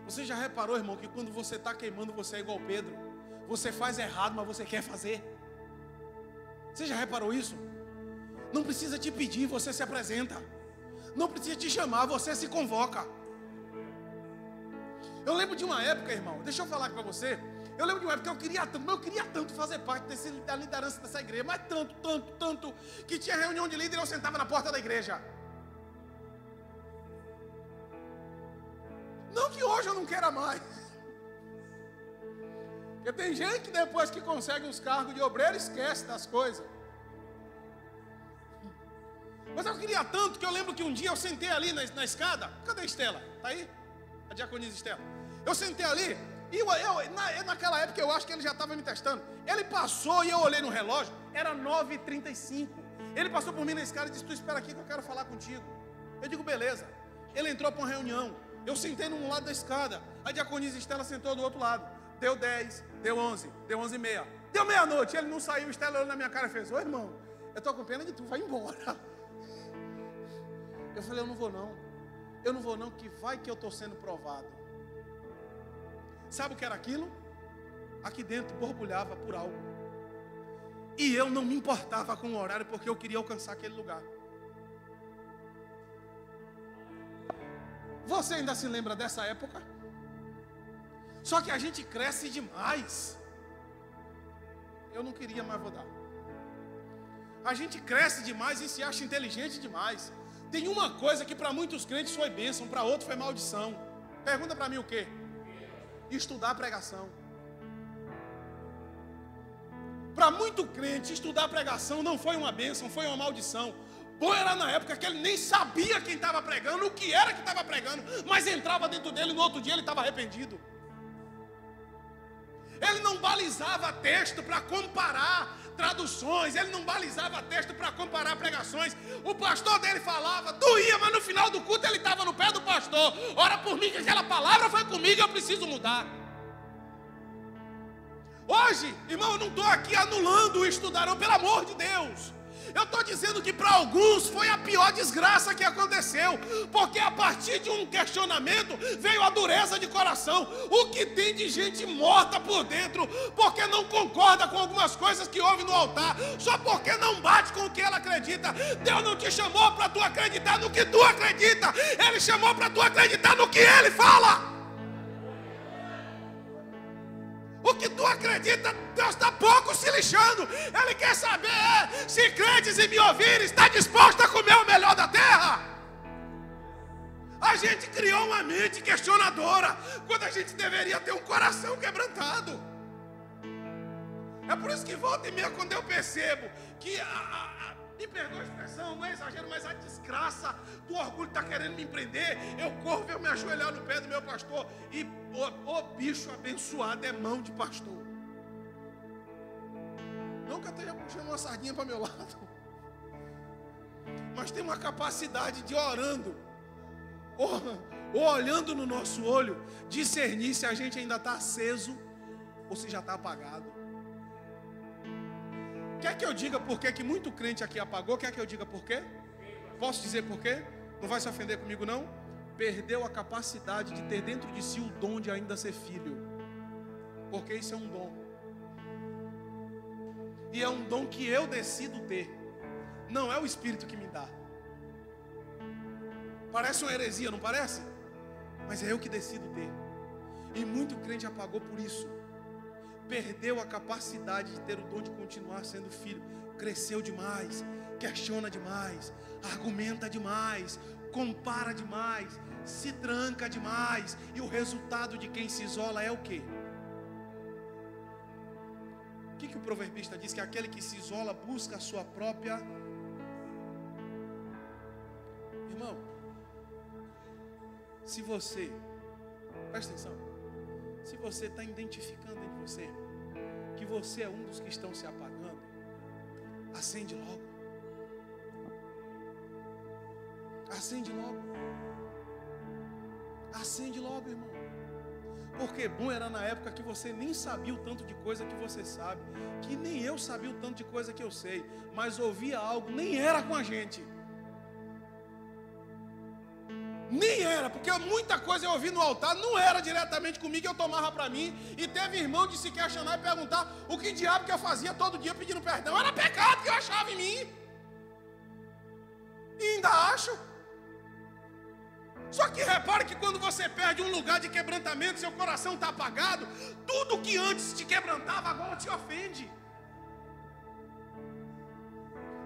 Você já reparou, irmão, que quando você está queimando, você é igual Pedro? Você faz errado, mas você quer fazer. Você já reparou isso? Não precisa te pedir, você se apresenta. Não precisa te chamar, você se convoca. Eu lembro de uma época, irmão, deixa eu falar aqui para você. Eu lembro de uma época que eu queria tanto fazer parte da liderança dessa igreja, mas tanto, que tinha reunião de líder e eu sentava na porta da igreja. Não que hoje eu não queira mais. Porque tem gente que depois que consegue uns cargos de obreiro, esquece das coisas. Mas eu queria tanto que eu lembro que um dia eu sentei ali na escada. Cadê a Estela? Está aí? A diaconisa Estela. Eu sentei ali e naquela época eu acho que ele já estava me testando. Ele passou e eu olhei no relógio, era 9h35. Ele passou por mim na escada e disse: tu espera aqui que eu quero falar contigo. Eu digo: beleza. Ele entrou para uma reunião. Eu sentei num lado da escada. A diaconisa Estela sentou do outro lado. Deu 10, deu 11, deu 11h30. Deu meia-noite, ele não saiu. Estela olhou na minha cara e fez: ô irmão, eu estou com pena de tu, vai embora. Eu falei: eu não vou não, que vai que eu estou sendo provado. Sabe o que era aquilo? Aqui dentro borbulhava por algo. E eu não me importava com o horário, porque eu queria alcançar aquele lugar. Você ainda se lembra dessa época? Só que a gente cresce demais. Eu não queria, mas vou dar. A gente cresce demais e se acha inteligente demais. Tem uma coisa que para muitos crentes foi bênção, para outros foi maldição. Pergunta para mim o quê? Estudar a pregação. Para muito crente, estudar a pregação não foi uma bênção, foi uma maldição. Bom era na época que ele nem sabia quem estava pregando, o que era que estava pregando, mas entrava dentro dele e no outro dia ele estava arrependido. Ele não balizava texto para comparar traduções, ele não balizava texto para comparar pregações. O pastor dele falava, doía, mas no final do culto ele estava no pé do pastor. Ora por mim que aquela palavra foi comigo, eu preciso mudar. Hoje, irmão, eu não estou aqui anulando o estudarão, pelo amor de Deus. Eu estou dizendo que para alguns foi a pior desgraça que aconteceu, porque a partir de um questionamento veio a dureza de coração. O que tem de gente morta por dentro, porque não concorda com algumas coisas que houve no altar, só porque não bate com o que ela acredita. Deus não te chamou para tu acreditar no que tu acredita, Ele chamou para tu acreditar no que Ele fala. O que tu acredita, Deus está pouco se lixando. Ele quer saber se crentes e me ouvirem está disposto a comer o melhor da terra. A gente criou uma mente questionadora, quando a gente deveria ter um coração quebrantado. É por isso que volta e meia, quando eu percebo que me perdoa a expressão, não é exagero, mas a desgraça do orgulho está querendo me prender, eu corro, eu me ajoelhar no pé do meu pastor e o bicho abençoado é mão de pastor. Não que eu esteja puxando uma sardinha para meu lado, mas tem uma capacidade de orando, ou olhando no nosso olho, discernir se a gente ainda está aceso ou se já está apagado. Quer que eu diga por que muito crente aqui apagou? Quer que eu diga por quê? Posso dizer por quê? Não vai se ofender comigo não? Perdeu a capacidade de ter dentro de si o dom de ainda ser filho. Porque isso é um dom. E é um dom que eu decido ter. Não é o Espírito que me dá. Parece uma heresia, não parece? Mas é eu que decido ter. E muito crente apagou por isso. Perdeu a capacidade de ter o dom de continuar sendo filho. Cresceu demais, questiona demais, argumenta demais, compara demais, se tranca demais. E o resultado de quem se isola é o quê? O que o proverbista diz? Que aquele que se isola busca a sua própria... Irmão, se você, presta atenção, se você está identificando em você que você é um dos que estão se apagando, acende logo. Acende logo. Acende logo, irmão. Porque bom era na época que você nem sabia o tanto de coisa que você sabe, que nem eu sabia o tanto de coisa que eu sei, mas ouvia algo, nem era com a gente. Nem era, porque muita coisa eu ouvi no altar, não era diretamente comigo, eu tomava para mim. E teve irmão de se questionar e perguntar o que diabo que eu fazia todo dia pedindo perdão. Era pecado que eu achava em mim. E ainda acho. Só que repare que quando você perde um lugar de quebrantamento, seu coração está apagado, tudo que antes te quebrantava agora te ofende.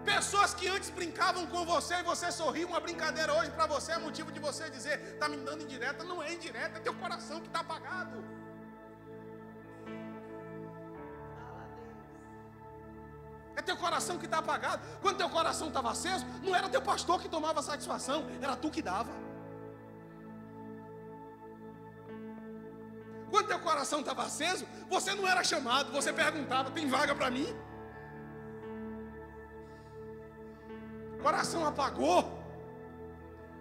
Pessoas que antes brincavam com você e você sorria, uma brincadeira hoje para você é motivo de você dizer, está me dando indireta. Não é indireta, é teu coração que está apagado. É teu coração que está apagado. Quando teu coração estava aceso, não era teu pastor que tomava satisfação, era tu que dava. Quando teu coração estava aceso, você não era chamado, você perguntava, tem vaga para mim? Coração apagou,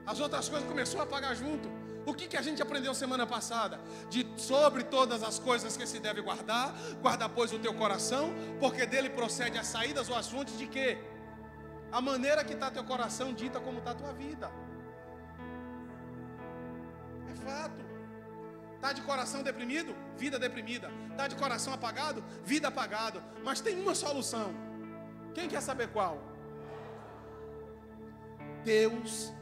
as outras coisas começaram a apagar junto. O que a gente aprendeu semana passada? Sobre todas as coisas que se deve guardar, guarda pois o teu coração, porque dele procede as saídas ou as fontes de quê? A maneira que está teu coração dita como está a tua vida. É fato. Está de coração deprimido? Vida deprimida. Está de coração apagado? Vida apagado. Mas tem uma solução. Quem quer saber qual? Deus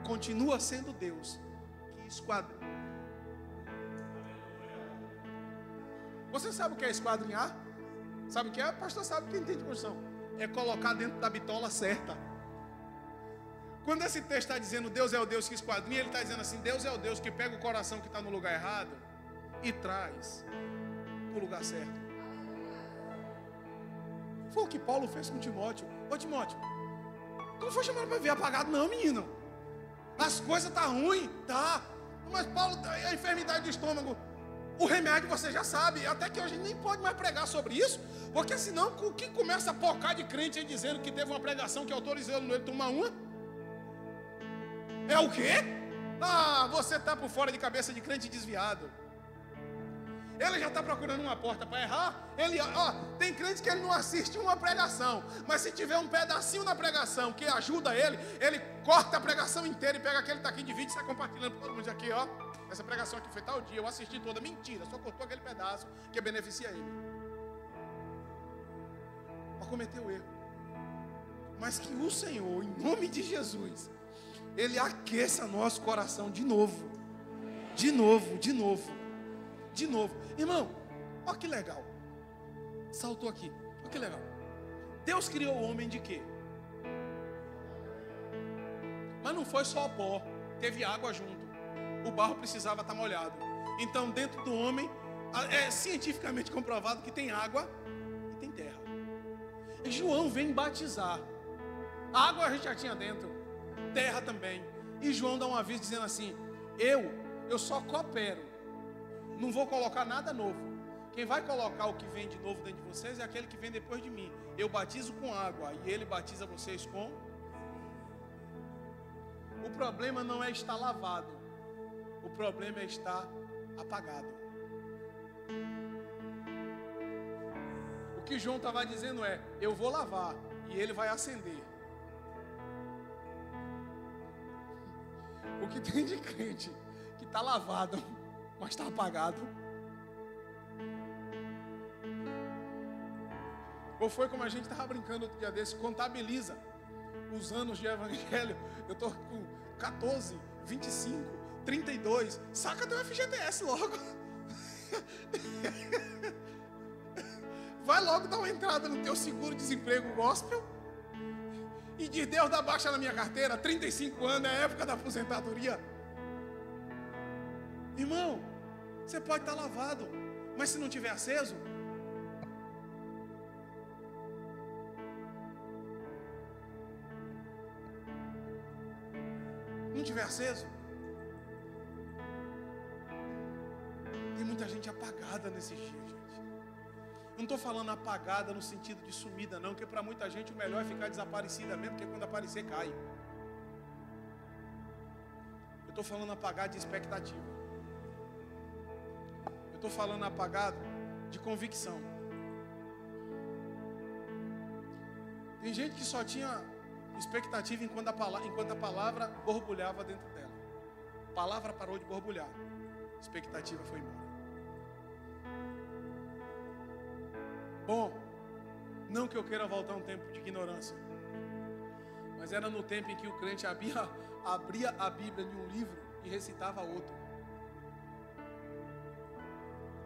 continua sendo Deus que esquadrinha. Você sabe o que é esquadrinhar? Sabe o que é? O pastor sabe, quem entende construção. É colocar dentro da bitola certa. Quando esse texto está dizendo Deus é o Deus que esquadrinha, ele está dizendo assim, Deus é o Deus que pega o coração que está no lugar errado e traz para o lugar certo. Foi o que Paulo fez com Timóteo. Ô Timóteo, tu não foi chamado para ver apagado não, menino. As coisas estão ruins, tá. Mas Paulo, a enfermidade do estômago, o remédio você já sabe. Até que hoje nem pode mais pregar sobre isso. Porque senão o que começa a pocar de crente aí dizendo que teve uma pregação que autorizou ele tomar uma? É o quê? Ah, você está por fora de cabeça de crente desviado. Ele já está procurando uma porta para errar. Tem crente que ele não assiste uma pregação, mas se tiver um pedacinho na pregação que ajuda ele corta a pregação inteira e pega aquele taquinho de vídeo e sai compartilhando para todo mundo aqui, ó. Essa pregação aqui foi tal dia, eu assisti toda. Mentira, só cortou aquele pedaço que beneficia ele. Para cometer o erro. Mas que o Senhor, em nome de Jesus, Ele aqueça nosso coração de novo. De novo, de novo. De novo. Irmão, olha que legal. Saltou aqui. Olha que legal. Deus criou o homem de quê? Mas não foi só pó. Teve água junto. O barro precisava estar molhado. Então dentro do homem é cientificamente comprovado que tem água e tem terra. E João vem batizar. A água a gente já tinha dentro. Terra também. E João dá um aviso dizendo assim, eu só coopero. Não vou colocar nada novo. Quem vai colocar o que vem de novo dentro de vocês é aquele que vem depois de mim. Eu batizo com água e ele batiza vocês com... O problema não é estar lavado. problema é estar apagado. O que João estava dizendo é: eu vou lavar e ele vai acender. O que tem de crente que está lavado, mas está apagado? Ou foi como a gente estava brincando outro dia desse, contabiliza os anos de evangelho. Eu estou com 14, 25, 32. Saca teu FGTS logo. Vai logo dar uma entrada no teu seguro-desemprego gospel. E diz: Deus, dá baixa na minha carteira. 35 anos é a época da aposentadoria. Irmão, você pode estar lavado, mas se não tiver aceso, tem muita gente apagada nesses dias, gente. Não estou falando apagada no sentido de sumida, não, porque para muita gente o melhor é ficar desaparecida mesmo, porque quando aparecer cai. Eu estou falando apagado de expectativa. Eu estou falando apagado de convicção. Tem gente que só tinha expectativa enquanto a palavra borbulhava dentro dela. A palavra parou de borbulhar, a expectativa foi embora. Bom, não que eu queira voltar a um tempo de ignorância, mas era no tempo em que o crente abria a Bíblia em um livro e recitava outro.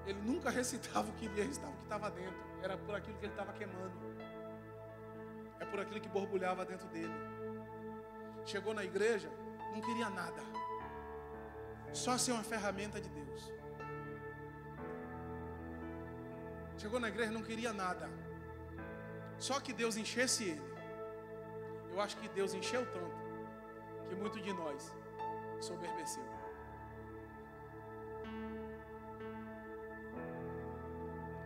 Ele nunca recitava o que lia, recitava o que estava dentro. Era por aquilo que ele estava queimando. É por aquilo que borbulhava dentro dele. Chegou na igreja, não queria nada, só ser uma ferramenta de Deus. Chegou na igreja, não queria nada, só que Deus enchesse ele. Eu acho que Deus encheu tanto que muito de nós soberbeceu.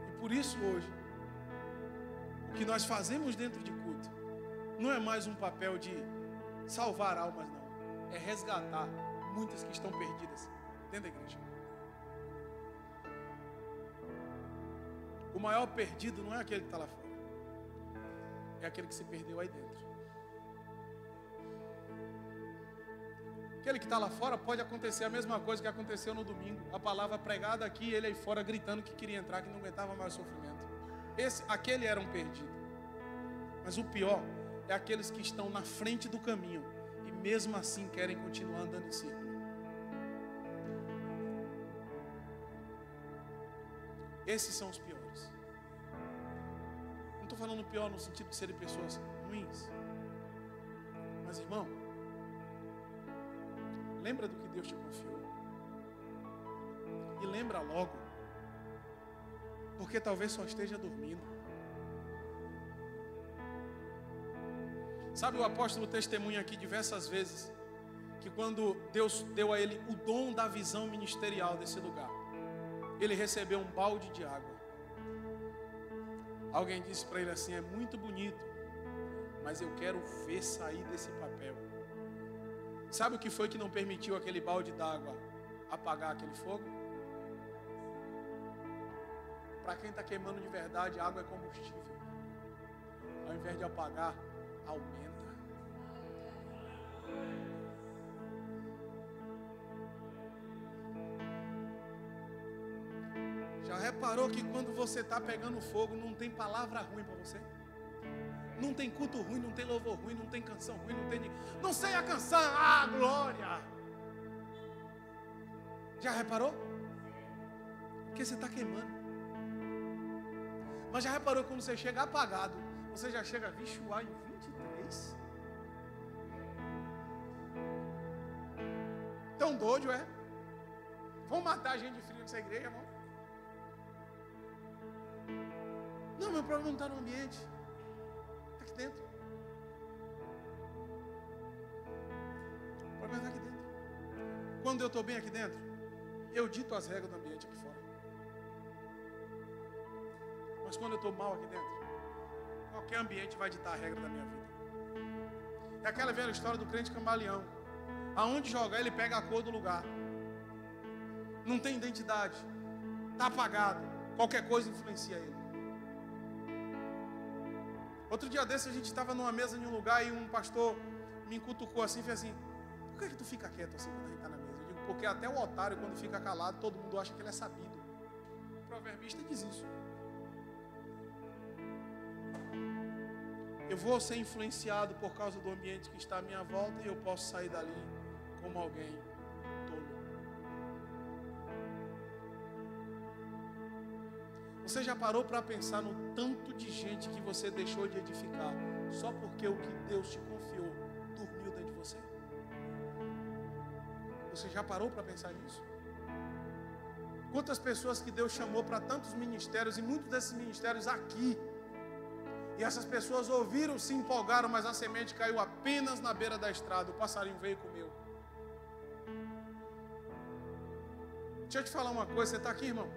E por isso hoje, o que nós fazemos dentro de culto não é mais um papel de salvar almas, não. É resgatar muitas que estão perdidas dentro da igreja. O maior perdido não é aquele que está lá fora, é aquele que se perdeu aí dentro. Aquele que está lá fora pode acontecer a mesma coisa que aconteceu no domingo. A palavra pregada aqui, ele aí fora gritando que queria entrar, que não aguentava mais o sofrimento. Aquele era um perdido. Mas o pior é aqueles que estão na frente do caminho e mesmo assim querem continuar andando em círculo. Esses são os piores. Não estou falando pior no sentido de serem pessoas ruins. Mas, irmão, lembra do que Deus te confiou. E lembra logo. Porque talvez só esteja dormindo. Sabe, o apóstolo testemunha aqui diversas vezes que quando Deus deu a ele o dom da visão ministerial desse lugar, ele recebeu um balde de água. Alguém disse para ele assim: é muito bonito, mas eu quero ver sair desse papel. Sabe o que foi que não permitiu aquele balde d'água apagar aquele fogo? Para quem está queimando de verdade, a água é combustível. Ao invés de apagar, aumenta. Já reparou que quando você está pegando fogo, não tem palavra ruim para você? Não tem culto ruim, não tem louvor ruim, não tem canção ruim, não sei a canção, glória. Já reparou? Porque você está queimando. Mas já reparou quando você chega apagado, você já chega, vixe, uai, 23? Tão doido, é? Vão matar a gente de frio nessa igreja, irmão? Não, meu problema não está no ambiente. Está aqui dentro. O problema está aqui dentro. Quando eu estou bem aqui dentro, eu dito as regras do ambiente aqui fora. Mas quando eu estou mal aqui dentro, qualquer ambiente vai ditar a regra da minha vida. É aquela velha história do crente camaleão. Aonde jogar, ele pega a cor do lugar. não tem identidade, está apagado, qualquer coisa influencia ele. Outro dia desse a gente estava numa mesa em um lugar e um pastor me encutucou assim e fez assim: por que tu fica quieto assim quando a gente está na mesa? Eu digo: porque até o otário, quando fica calado, todo mundo acha que ele é sabido. O proverbista diz isso. Eu vou ser influenciado por causa do ambiente que está à minha volta e eu posso sair dali como alguém tolo. Você já parou para pensar no tanto de gente que você deixou de edificar só porque o que Deus te confiou dormiu dentro de você? Você já parou para pensar nisso? Quantas pessoas que Deus chamou para tantos ministérios, e muitos desses ministérios aqui, e essas pessoas ouviram, se empolgaram, mas a semente caiu apenas na beira da estrada, o passarinho veio e comeu. Deixa eu te falar uma coisa, você está aqui, irmão?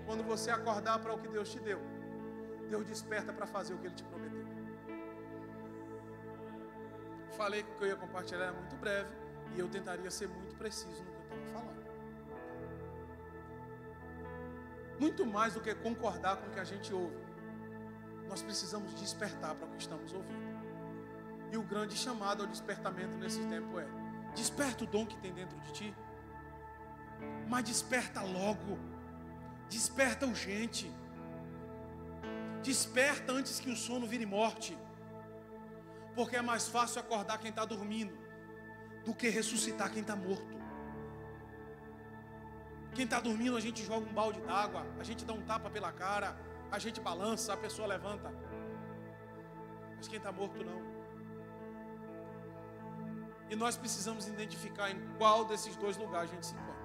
Quando você acordar para o que Deus te deu, Deus desperta para fazer o que Ele te prometeu. Falei que o que eu ia compartilhar era muito breve, e eu tentaria ser muito preciso no que eu estava falando. Muito mais do que concordar com o que a gente ouve, nós precisamos despertar para o que estamos ouvindo. E o grande chamado ao despertamento nesse tempo é: desperta o dom que tem dentro de ti, mas desperta logo, desperta urgente, desperta antes que o sono vire morte, porque é mais fácil acordar quem está dormindo do que ressuscitar quem está morto. Quem está dormindo, a gente joga um balde d'água, a gente dá um tapa pela cara, a gente balança, a pessoa levanta. Mas quem está morto não. E nós precisamos identificar em qual desses dois lugares a gente se encontra: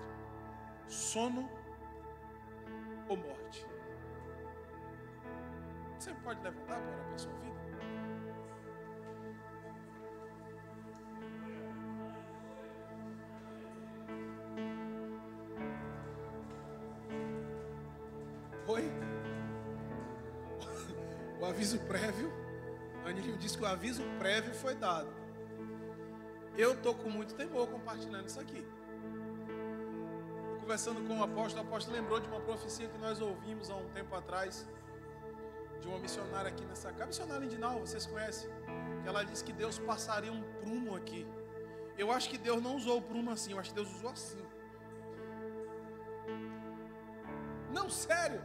sono ou morte. Você pode levantar para orar pela sua vida? Oi? O aviso prévio, Anílio disse que o aviso prévio foi dado. Eu estou com muito temor compartilhando isso aqui. Conversando com o apóstolo lembrou de uma profecia que nós ouvimos há um tempo atrás, de uma missionária aqui nessa casa, missionária Lindinal, vocês conhecem? Que ela disse que Deus passaria um prumo aqui. Eu acho que Deus não usou o prumo assim, eu acho que Deus usou assim. Não, sério.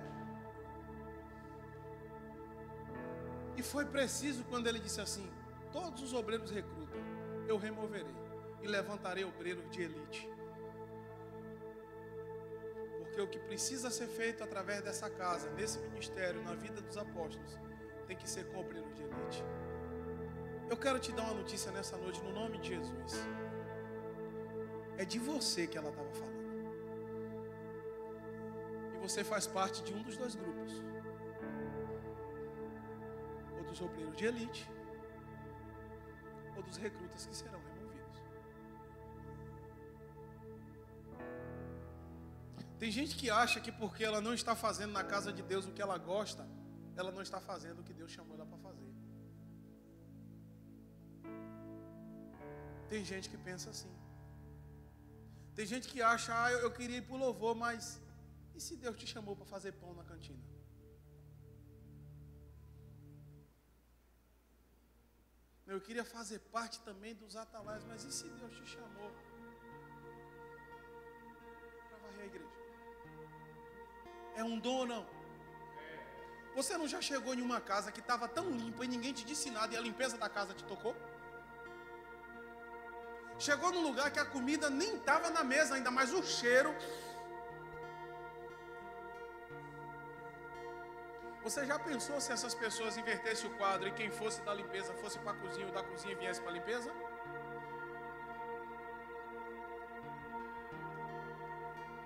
E foi preciso quando ele disse assim: todos os obreiros recrutam, eu removerei e levantarei obreiros de elite. Porque o que precisa ser feito através dessa casa, nesse ministério, na vida dos apóstolos, tem que ser com obreiros de elite. Eu quero te dar uma notícia nessa noite, no nome de Jesus. É de você que ela estava falando. E você faz parte de um dos dois grupos: ou dos obreiros de elite, ou dos recrutas que serão removidos. Tem gente que acha que porque ela não está fazendo na casa de Deus o que ela gosta, ela não está fazendo o que Deus chamou ela para fazer. Tem gente que pensa assim. Tem gente que acha: eu queria ir para o louvor, mas e se Deus te chamou para fazer pão na cantina? Eu queria fazer parte também dos atalaios, mas e se Deus te chamou para varrer a igreja? É um dom ou não? Você não já chegou em uma casa que estava tão limpa e ninguém te disse nada e a limpeza da casa te tocou? Chegou num lugar que a comida nem estava na mesa ainda, mas o cheiro. Você já pensou se essas pessoas invertessem o quadro e quem fosse da limpeza fosse para a cozinha, ou da cozinha viesse para a limpeza?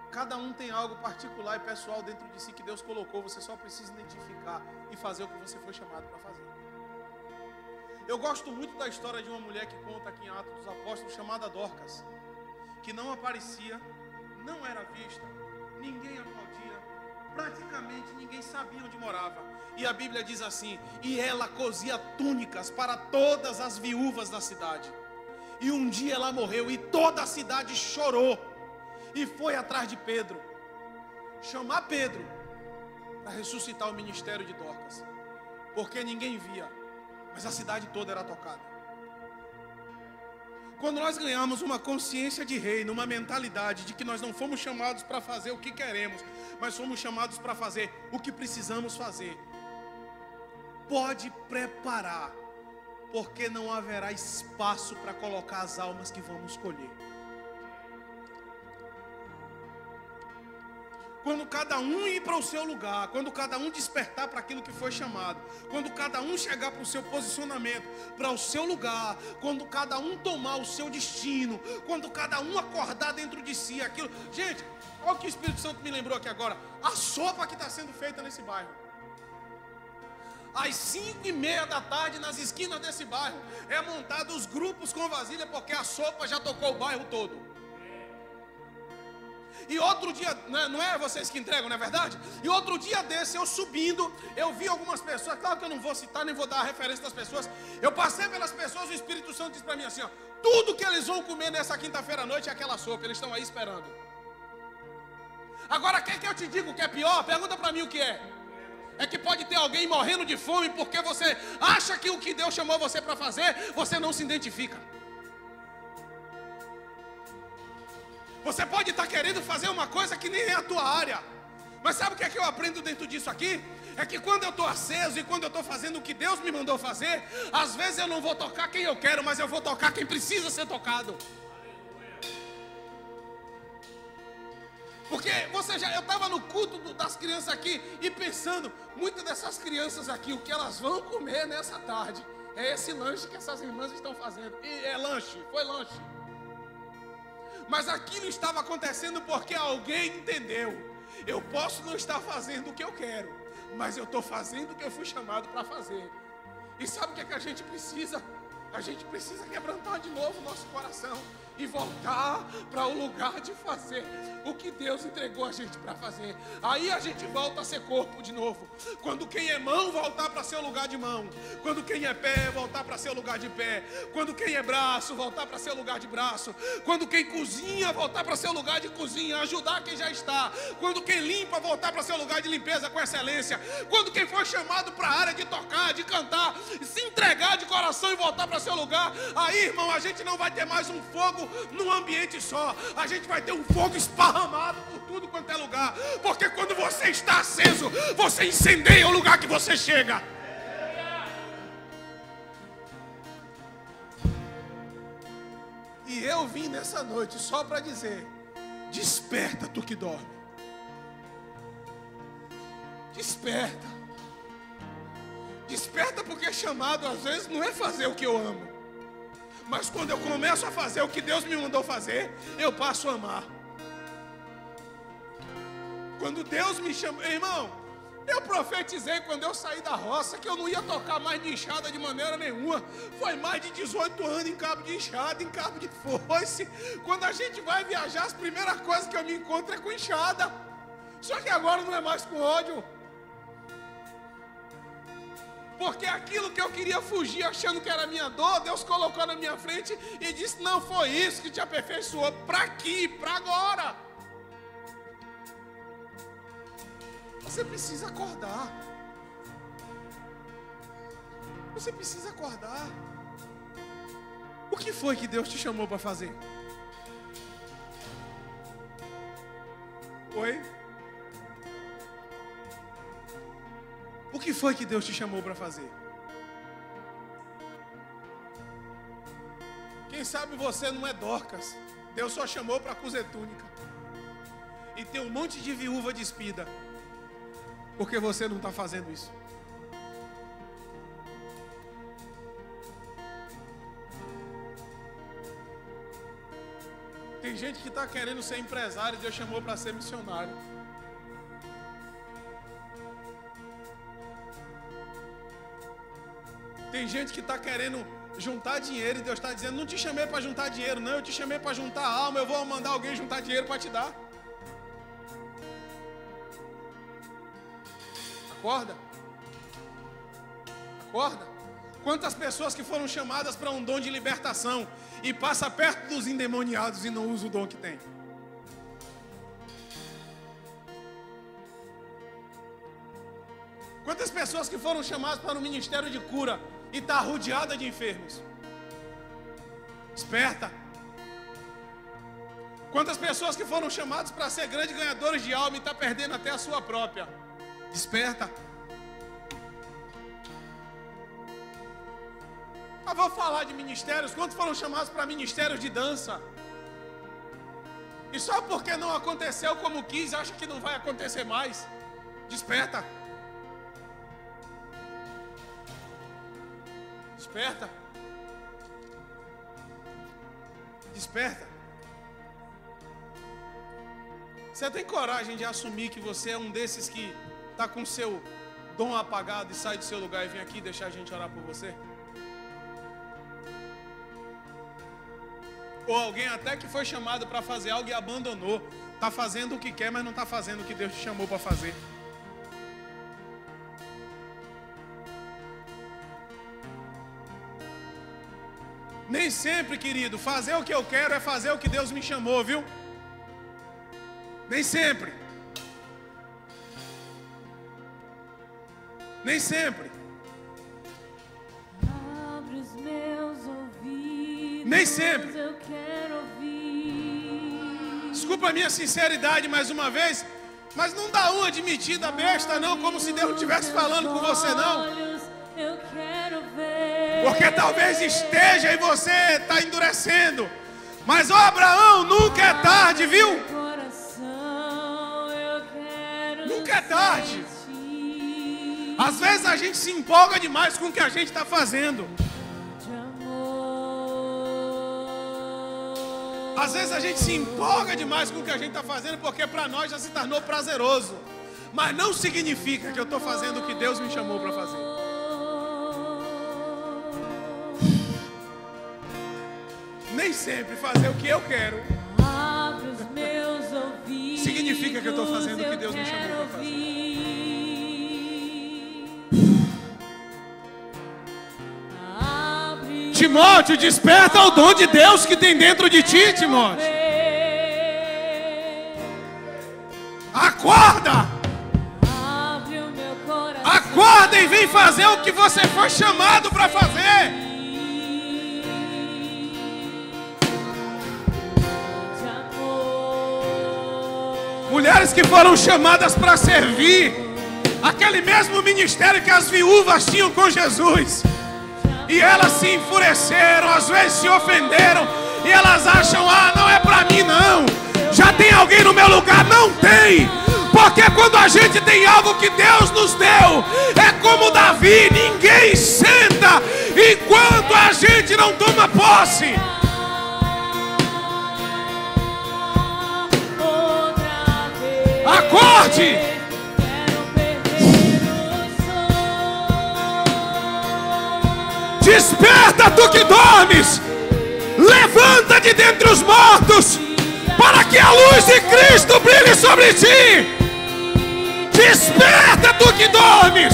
Cada um tem algo particular e pessoal dentro de si que Deus colocou. Você só precisa identificar e fazer o que você foi chamado para fazer. Eu gosto muito da história de uma mulher que conta aqui em Atos dos Apóstolos, chamada Dorcas, que não aparecia, não era vista, ninguém aplaudia, praticamente ninguém sabia onde morava. E a Bíblia diz assim: e ela cosia túnicas para todas as viúvas da cidade. E um dia ela morreu e toda a cidade chorou. e foi atrás de Pedro, chamar Pedro para ressuscitar o ministério de Dorcas, porque ninguém via, mas a cidade toda era tocada. Quando nós ganhamos uma consciência de reino, uma mentalidade de que nós não fomos chamados para fazer o que queremos, mas fomos chamados para fazer o que precisamos fazer, pode preparar, porque não haverá espaço para colocar as almas que vamos colher. Quando cada um ir para o seu lugar, quando cada um despertar para aquilo que foi chamado, quando cada um chegar para o seu posicionamento, para o seu lugar, quando cada um tomar o seu destino, quando cada um acordar dentro de si aquilo. Gente, olha o que o Espírito Santo me lembrou aqui agora. A sopa que está sendo feita nesse bairro. Às 5:30 da tarde, nas esquinas desse bairro, é montado os grupos com vasilha, porque a sopa já tocou o bairro todo. E outro dia, não é vocês que entregam, não é verdade? E outro dia desse, eu subindo, eu vi algumas pessoas, claro que eu não vou citar, nem vou dar a referência das pessoas. Eu passei pelas pessoas, o Espírito Santo disse para mim assim, ó, tudo que eles vão comer nessa quinta-feira à noite é aquela sopa, eles estão aí esperando. Agora, quer que eu te diga o que é pior? Pergunta para mim o que é. É que pode ter alguém morrendo de fome porque você acha que o que Deus chamou você para fazer, você não se identifica. Você pode estar querendo fazer uma coisa que nem é a tua área. Mas sabe o que é que eu aprendo dentro disso aqui? É que quando eu estou aceso e quando eu estou fazendo o que Deus me mandou fazer, às vezes eu não vou tocar quem eu quero, mas eu vou tocar quem precisa ser tocado. Porque eu estava no culto das crianças aqui e pensando, muitas dessas crianças aqui, o que elas vão comer nessa tarde é esse lanche que essas irmãs estão fazendo. E é lanche, foi lanche. Mas aquilo estava acontecendo porque alguém entendeu. Eu posso não estar fazendo o que eu quero, mas eu estou fazendo o que eu fui chamado para fazer. E sabe o que é que a gente precisa? A gente precisa quebrantar de novo o nosso coração e voltar para o lugar de fazer o que Deus entregou a gente para fazer. Aí a gente volta a ser corpo de novo. Quando quem é mão voltar para seu lugar de mão, quando quem é pé voltar para seu lugar de pé, quando quem é braço voltar para seu lugar de braço, quando quem cozinha voltar para seu lugar de cozinha, ajudar quem já está, quando quem limpa voltar para seu lugar de limpeza com excelência, quando quem foi chamado para a área de tocar, de cantar, se entregar de coração e voltar para seu lugar, aí, irmão, a gente não vai ter mais um fogo num ambiente só, a gente vai ter um fogo esparramado por tudo quanto é lugar, porque quando você está aceso, você incendeia o lugar que você chega. E eu vim nessa noite só para dizer, desperta tu que dorme, desperta, desperta, porque chamado às vezes não é fazer o que eu amo, mas quando eu começo a fazer o que Deus me mandou fazer, eu passo a amar. Quando Deus me chamou, irmão, eu profetizei quando eu saí da roça que eu não ia tocar mais de enxada de maneira nenhuma. Foi mais de 18 anos em cabo de enxada, em cabo de foice. Quando a gente vai viajar, as primeiras coisas que eu me encontro é com enxada. Só que agora não é mais com ódio. Porque aquilo que eu queria fugir achando que era minha dor, Deus colocou na minha frente e disse, não foi isso que te aperfeiçoou, para aqui, para agora. Você precisa acordar. Você precisa acordar. O que foi que Deus te chamou para fazer? Oi? O que foi que Deus te chamou para fazer? Quem sabe você não é Dorcas. Deus só chamou para cozer túnica. E tem um monte de viúva despida. Porque você não está fazendo isso. Tem gente que está querendo ser empresário e Deus chamou para ser missionário. Tem gente que está querendo juntar dinheiro e Deus está dizendo, não te chamei para juntar dinheiro, não, eu te chamei para juntar alma, eu vou mandar alguém juntar dinheiro para te dar. Acorda. Acorda. Quantas pessoas que foram chamadas para um dom de libertação e passa perto dos endemoniados e não usa o dom que tem. pessoas que foram chamadas para o ministério de cura e está rodeada de enfermos? Desperta. Quantas pessoas que foram chamadas para ser grandes ganhadores de alma e está perdendo até a sua própria? Desperta. Eu vou falar de ministérios. Quantos foram chamados para ministérios de dança? E só porque não aconteceu como quis, acha que não vai acontecer mais? Desperta. Desperta. Desperta. Você tem coragem de assumir que você é um desses que está com seu dom apagado e sai do seu lugar e vem aqui deixar a gente orar por você? Ou alguém até que foi chamado para fazer algo e abandonou. Está fazendo o que quer, mas não está fazendo o que Deus te chamou para fazer. Nem sempre, querido, fazer o que eu quero é fazer o que Deus me chamou, viu? Nem sempre. Nem sempre. Abre os meus ouvidos. Nem sempre. Eu quero ouvir. Desculpa a minha sinceridade mais uma vez, mas não dá uma admitida besta não, como se Deus não estivesse falando com você não. Eu quero ver. Porque talvez esteja e você está endurecendo. Mas ó, Abraão, nunca é tarde, viu? Nunca é tarde. Às vezes a gente se empolga demais com o que a gente está fazendo. Às vezes a gente se empolga demais com o que a gente está fazendo, porque para nós já se tornou prazeroso. Mas não significa que eu estou fazendo o que Deus me chamou para fazer. Nem sempre fazer o que eu quero significa que eu estou fazendo o que Deus me chamou para fazer. Timóteo, desperta o dom de Deus que tem dentro de ti, Timóteo. Acorda! Acorda e vem fazer o que você foi chamado para fazer. Mulheres que foram chamadas para servir aquele mesmo ministério que as viúvas tinham com Jesus. E elas se enfureceram, às vezes se ofenderam. E elas acham, não é para mim não. Já tem alguém no meu lugar? Não tem. Porque quando a gente tem algo que Deus nos deu, é como Davi, ninguém senta enquanto a gente não toma posse. Acorde! Desperta, tu que dormes! Levanta de dentre os mortos, para que a luz de Cristo brilhe sobre ti! Desperta, tu que dormes!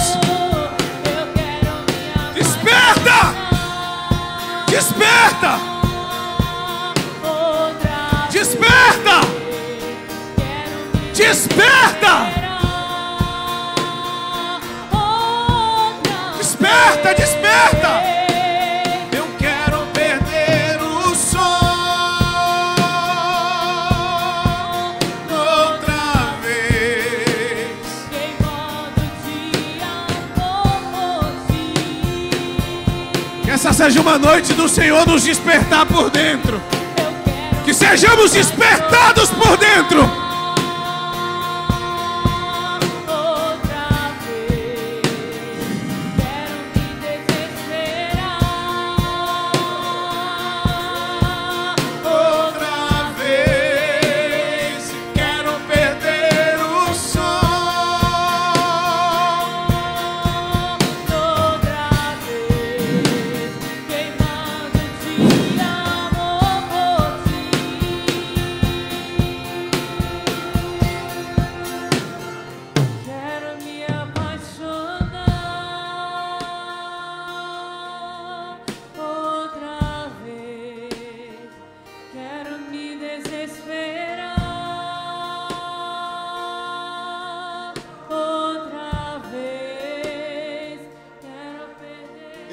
Desperta! Desperta! Desperta! Desperta! Desperta, desperta! Eu quero perder o som outra vez. Que essa seja uma noite do Senhor nos despertar por dentro. Que sejamos despertados por dentro.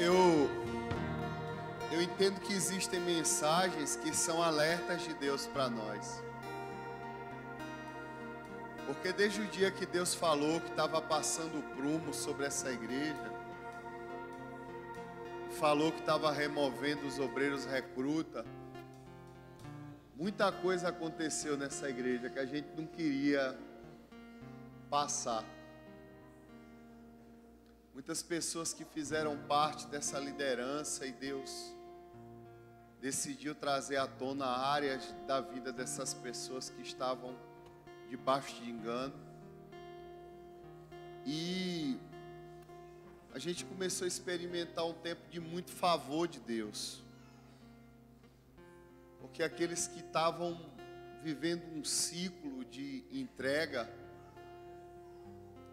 Eu entendo que existem mensagens que são alertas de Deus para nós. Porque desde o dia que Deus falou que estava passando o prumo sobre essa igreja, falou que estava removendo os obreiros recruta, muita coisa aconteceu nessa igreja que a gente não queria passar. Muitas pessoas que fizeram parte dessa liderança e Deus decidiu trazer à tona áreas da vida dessas pessoas que estavam debaixo de engano. E a gente começou a experimentar um tempo de muito favor de Deus. Porque aqueles que estavam vivendo um ciclo de entrega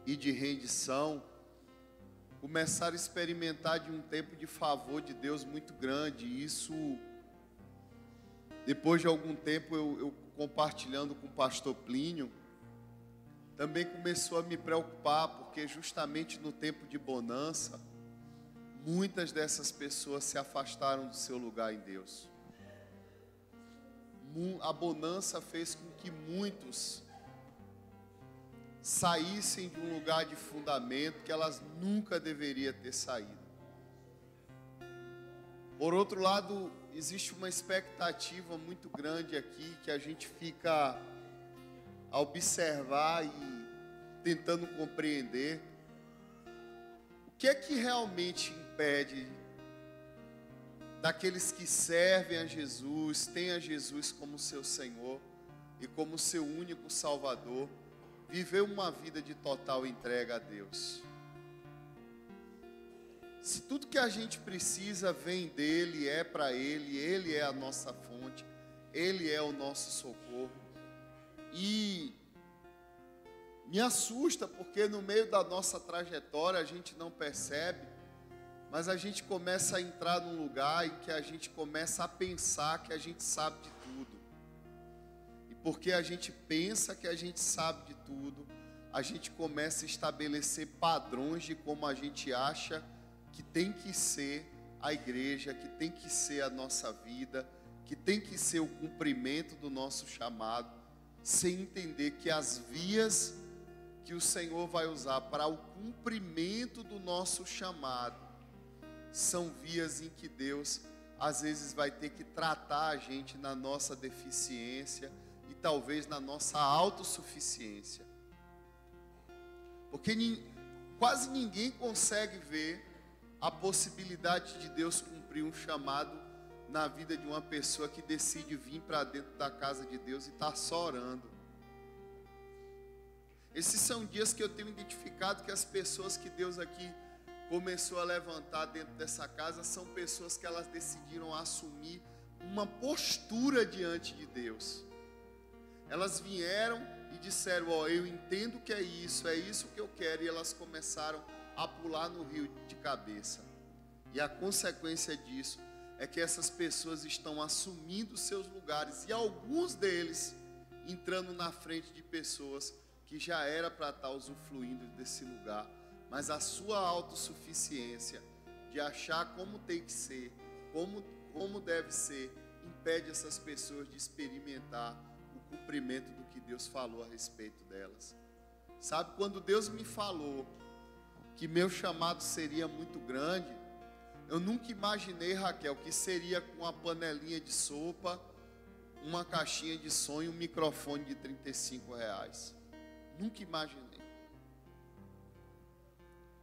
e de rendição, começaram a experimentar de um tempo de favor de Deus muito grande. E isso, depois de algum tempo, eu compartilhando com o pastor Plínio, também começou a me preocupar, porque justamente no tempo de bonança, muitas dessas pessoas se afastaram do seu lugar em Deus. A bonança fez com que muitos saíssem de um lugar de fundamento que elas nunca deveriam ter saído. Por outro lado, existe uma expectativa muito grande aqui que a gente fica a observar e tentando compreender o que é que realmente impede daqueles que servem a Jesus, têm a Jesus como seu Senhor e como seu único Salvador, viver uma vida de total entrega a Deus. Se tudo que a gente precisa vem dele, é para ele, ele é a nossa fonte, ele é o nosso socorro. E me assusta porque no meio da nossa trajetória a gente não percebe, mas a gente começa a entrar num lugar em que a gente começa a pensar que a gente sabe de tudo. E porque a gente pensa que a gente sabe de tudo, a gente começa a estabelecer padrões de como a gente acha que tem que ser a igreja, que tem que ser a nossa vida, que tem que ser o cumprimento do nosso chamado, sem entender que as vias que o Senhor vai usar para o cumprimento do nosso chamado são vias em que Deus às vezes vai ter que tratar a gente na nossa deficiência e talvez na nossa autossuficiência. Porque quase ninguém consegue ver a possibilidade de Deus cumprir um chamado na vida de uma pessoa que decide vir para dentro da casa de Deus e está só orando. Esses são dias que eu tenho identificado que as pessoas que Deus aqui começou a levantar dentro dessa casa são pessoas que elas decidiram assumir uma postura diante de Deus. Elas vieram e disseram: ó, eu entendo que é isso que eu quero, e elas começaram a pular no rio de cabeça. E a consequência disso é que essas pessoas estão assumindo seus lugares, e alguns deles entrando na frente de pessoas que já era para estar usufruindo desse lugar, mas a sua autossuficiência de achar como tem que ser, como deve ser, impede essas pessoas de experimentar o cumprimento do que Deus falou a respeito delas. Sabe, quando Deus me falou que meu chamado seria muito grande, eu nunca imaginei, Raquel, que seria com uma panelinha de sopa, uma caixinha de som e um microfone de R$35. Nunca imaginei.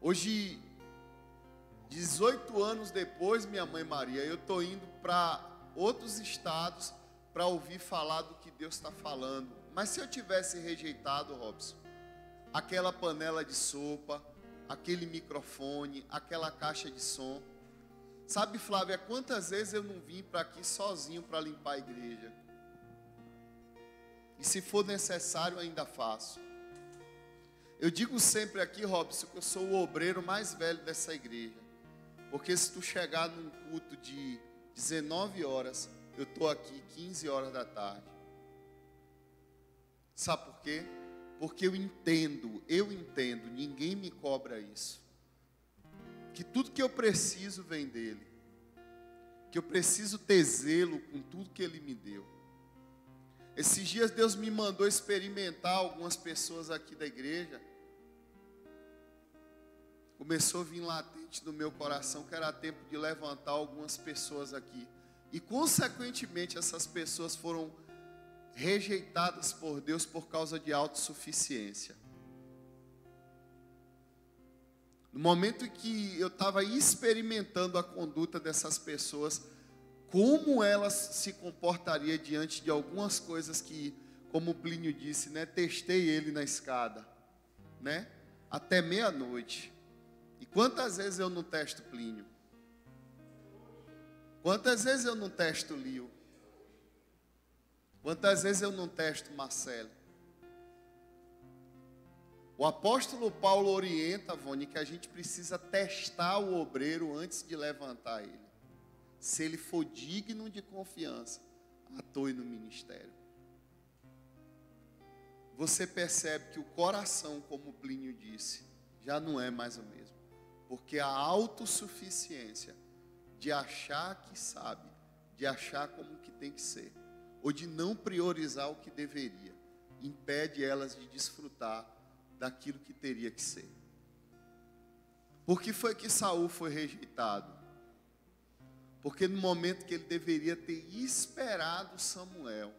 Hoje, 18 anos depois, minha mãe Maria, eu estou indo para outros estados para ouvir falar do que Deus está falando. Mas se eu tivesse rejeitado, Robson, aquela panela de sopa, aquele microfone, aquela caixa de som. Sabe, Flávia, quantas vezes eu não vim para aqui sozinho para limpar a igreja? E se for necessário, ainda faço. Eu digo sempre aqui, Robson, que eu sou o obreiro mais velho dessa igreja. Porque se tu chegar num culto de 19 horas, eu estou aqui 15 horas da tarde. Sabe por quê? Porque eu entendo, ninguém me cobra isso. que tudo que eu preciso vem dele, que eu preciso ter zelo com tudo que ele me deu. Esses dias Deus me mandou experimentar algumas pessoas aqui da igreja. Começou a vir latente no meu coração que era tempo de levantar algumas pessoas aqui. E consequentemente essas pessoas foram rejeitadas por Deus por causa de autossuficiência. No momento em que eu estava experimentando a conduta dessas pessoas, como elas se comportariam diante de algumas coisas que, como o Plínio disse, né, testei ele na escada, né, até meia-noite. E quantas vezes eu não testo Plínio? Quantas vezes eu não testo Lio? Quantas vezes eu não testo Marcelo? O apóstolo Paulo orienta, Vone, que a gente precisa testar o obreiro antes de levantar ele. Se ele for digno de confiança, atue no ministério. Você percebe que o coração, como Plínio disse, já não é mais o mesmo. Porque a autossuficiência de achar que sabe, de achar como que tem que ser, ou de não priorizar o que deveria, impede elas de desfrutar daquilo que teria que ser. Por que foi que Saul foi rejeitado? Porque no momento que ele deveria ter esperado Samuel,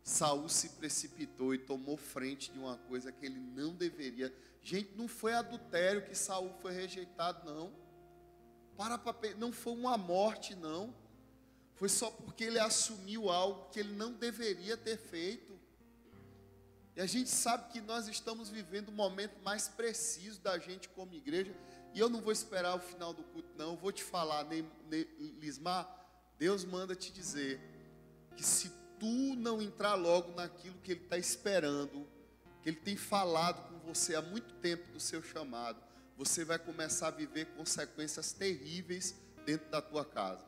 Saul se precipitou e tomou frente de uma coisa que ele não deveria. Gente, não foi adultério que Saul foi rejeitado, não. Não foi uma morte, não. Foi só porque ele assumiu algo que ele não deveria ter feito. E a gente sabe que nós estamos vivendo o momento mais preciso da gente como igreja. E eu não vou esperar o final do culto, não. Eu vou te falar, Lismar, Deus manda te dizer que se tu não entrar logo naquilo que Ele está esperando, que Ele tem falado com você há muito tempo do seu chamado, você vai começar a viver consequências terríveis dentro da tua casa.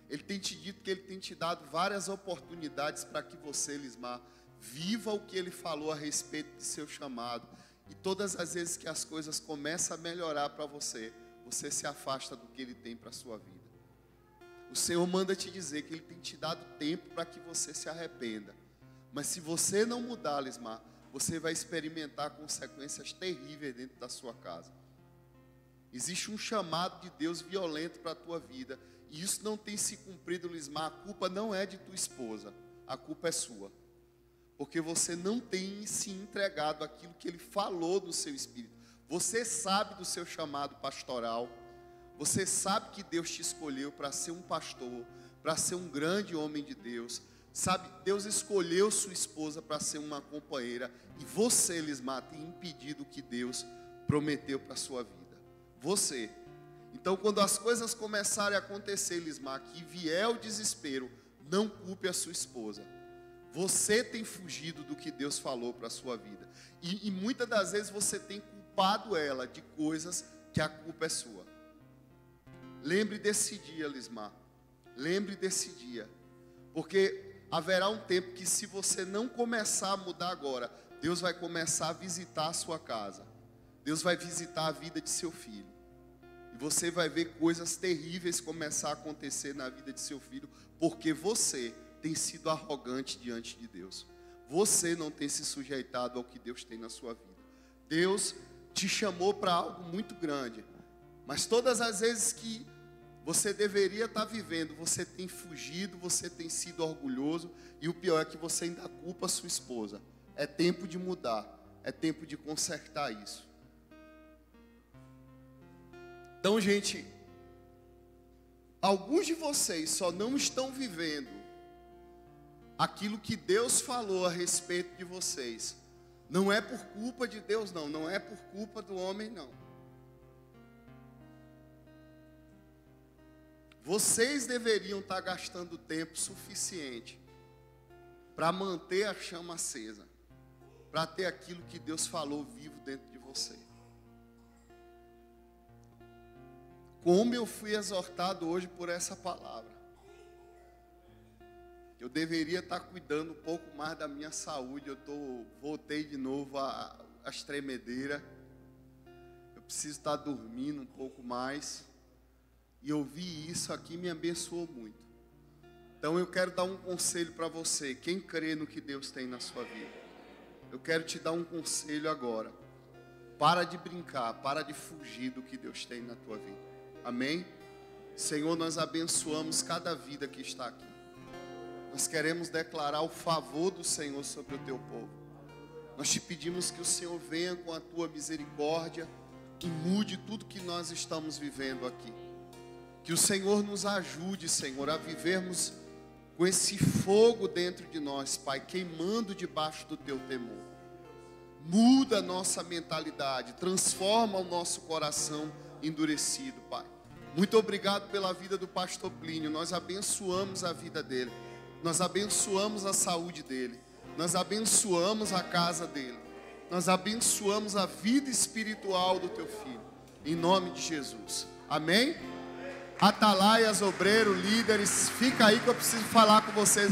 Ele tem te dito que Ele tem te dado várias oportunidades para que você, Lismar, viva o que Ele falou a respeito de seu chamado. E todas as vezes que as coisas começam a melhorar para você, você se afasta do que Ele tem para a sua vida. O Senhor manda te dizer que Ele tem te dado tempo para que você se arrependa. Mas se você não mudar, Lismar, você vai experimentar consequências terríveis dentro da sua casa. Existe um chamado de Deus violento para a tua vida. E isso não tem se cumprido, Lismar. A culpa não é de tua esposa. A culpa é sua. Porque você não tem se entregado àquilo que Ele falou do seu espírito. Você sabe do seu chamado pastoral. Você sabe que Deus te escolheu para ser um pastor, para ser um grande homem de Deus. Sabe, Deus escolheu sua esposa para ser uma companheira. E você, Lismar, tem impedido o que Deus prometeu para a sua vida. Você. Então, quando as coisas começarem a acontecer, Lismar, que vier o desespero, não culpe a sua esposa. Você tem fugido do que Deus falou para a sua vida. E muitas das vezes você tem culpado ela de coisas que a culpa é sua. Lembre desse dia, Lismar. Lembre desse dia. Porque haverá um tempo que, se você não começar a mudar agora, Deus vai começar a visitar a sua casa. Deus vai visitar a vida de seu filho. E você vai ver coisas terríveis começar a acontecer na vida de seu filho, porque você tem sido arrogante diante de Deus. Você não tem se sujeitado ao que Deus tem na sua vida. Deus te chamou para algo muito grande. Mas todas as vezes que você deveria estar vivendo, você tem fugido, você tem sido orgulhoso. E o pior é que você ainda culpa a sua esposa. É tempo de mudar. É tempo de consertar isso. Então, gente, alguns de vocês só não estão vivendo aquilo que Deus falou a respeito de vocês. Não é por culpa de Deus, não. Não é por culpa do homem, não. Vocês deveriam estar gastando tempo suficiente para manter a chama acesa, para ter aquilo que Deus falou vivo dentro de você. Como eu fui exortado hoje por essa palavra. Eu deveria estar cuidando um pouco mais da minha saúde. Voltei de novo às tremedeiras. Eu preciso estar dormindo um pouco mais. E ouvir isso aqui me abençoou muito. Então eu quero dar um conselho para você, quem crê no que Deus tem na sua vida. Eu quero te dar um conselho agora. Para de brincar, para de fugir do que Deus tem na tua vida. Amém? Senhor, nós abençoamos cada vida que está aqui. Nós queremos declarar o favor do Senhor sobre o teu povo. Nós te pedimos que o Senhor venha com a tua misericórdia e mude tudo que nós estamos vivendo aqui. Que o Senhor nos ajude, Senhor, a vivermos com esse fogo dentro de nós, Pai, queimando debaixo do teu temor. Muda a nossa mentalidade, transforma o nosso coração endurecido, Pai. Muito obrigado pela vida do pastor Plínio. Nós abençoamos a vida dele. Nós abençoamos a saúde dele. Nós abençoamos a casa dele. Nós abençoamos a vida espiritual do teu filho. Em nome de Jesus. Amém? Atalaias, obreiro, líderes, fica aí que eu preciso falar com vocês.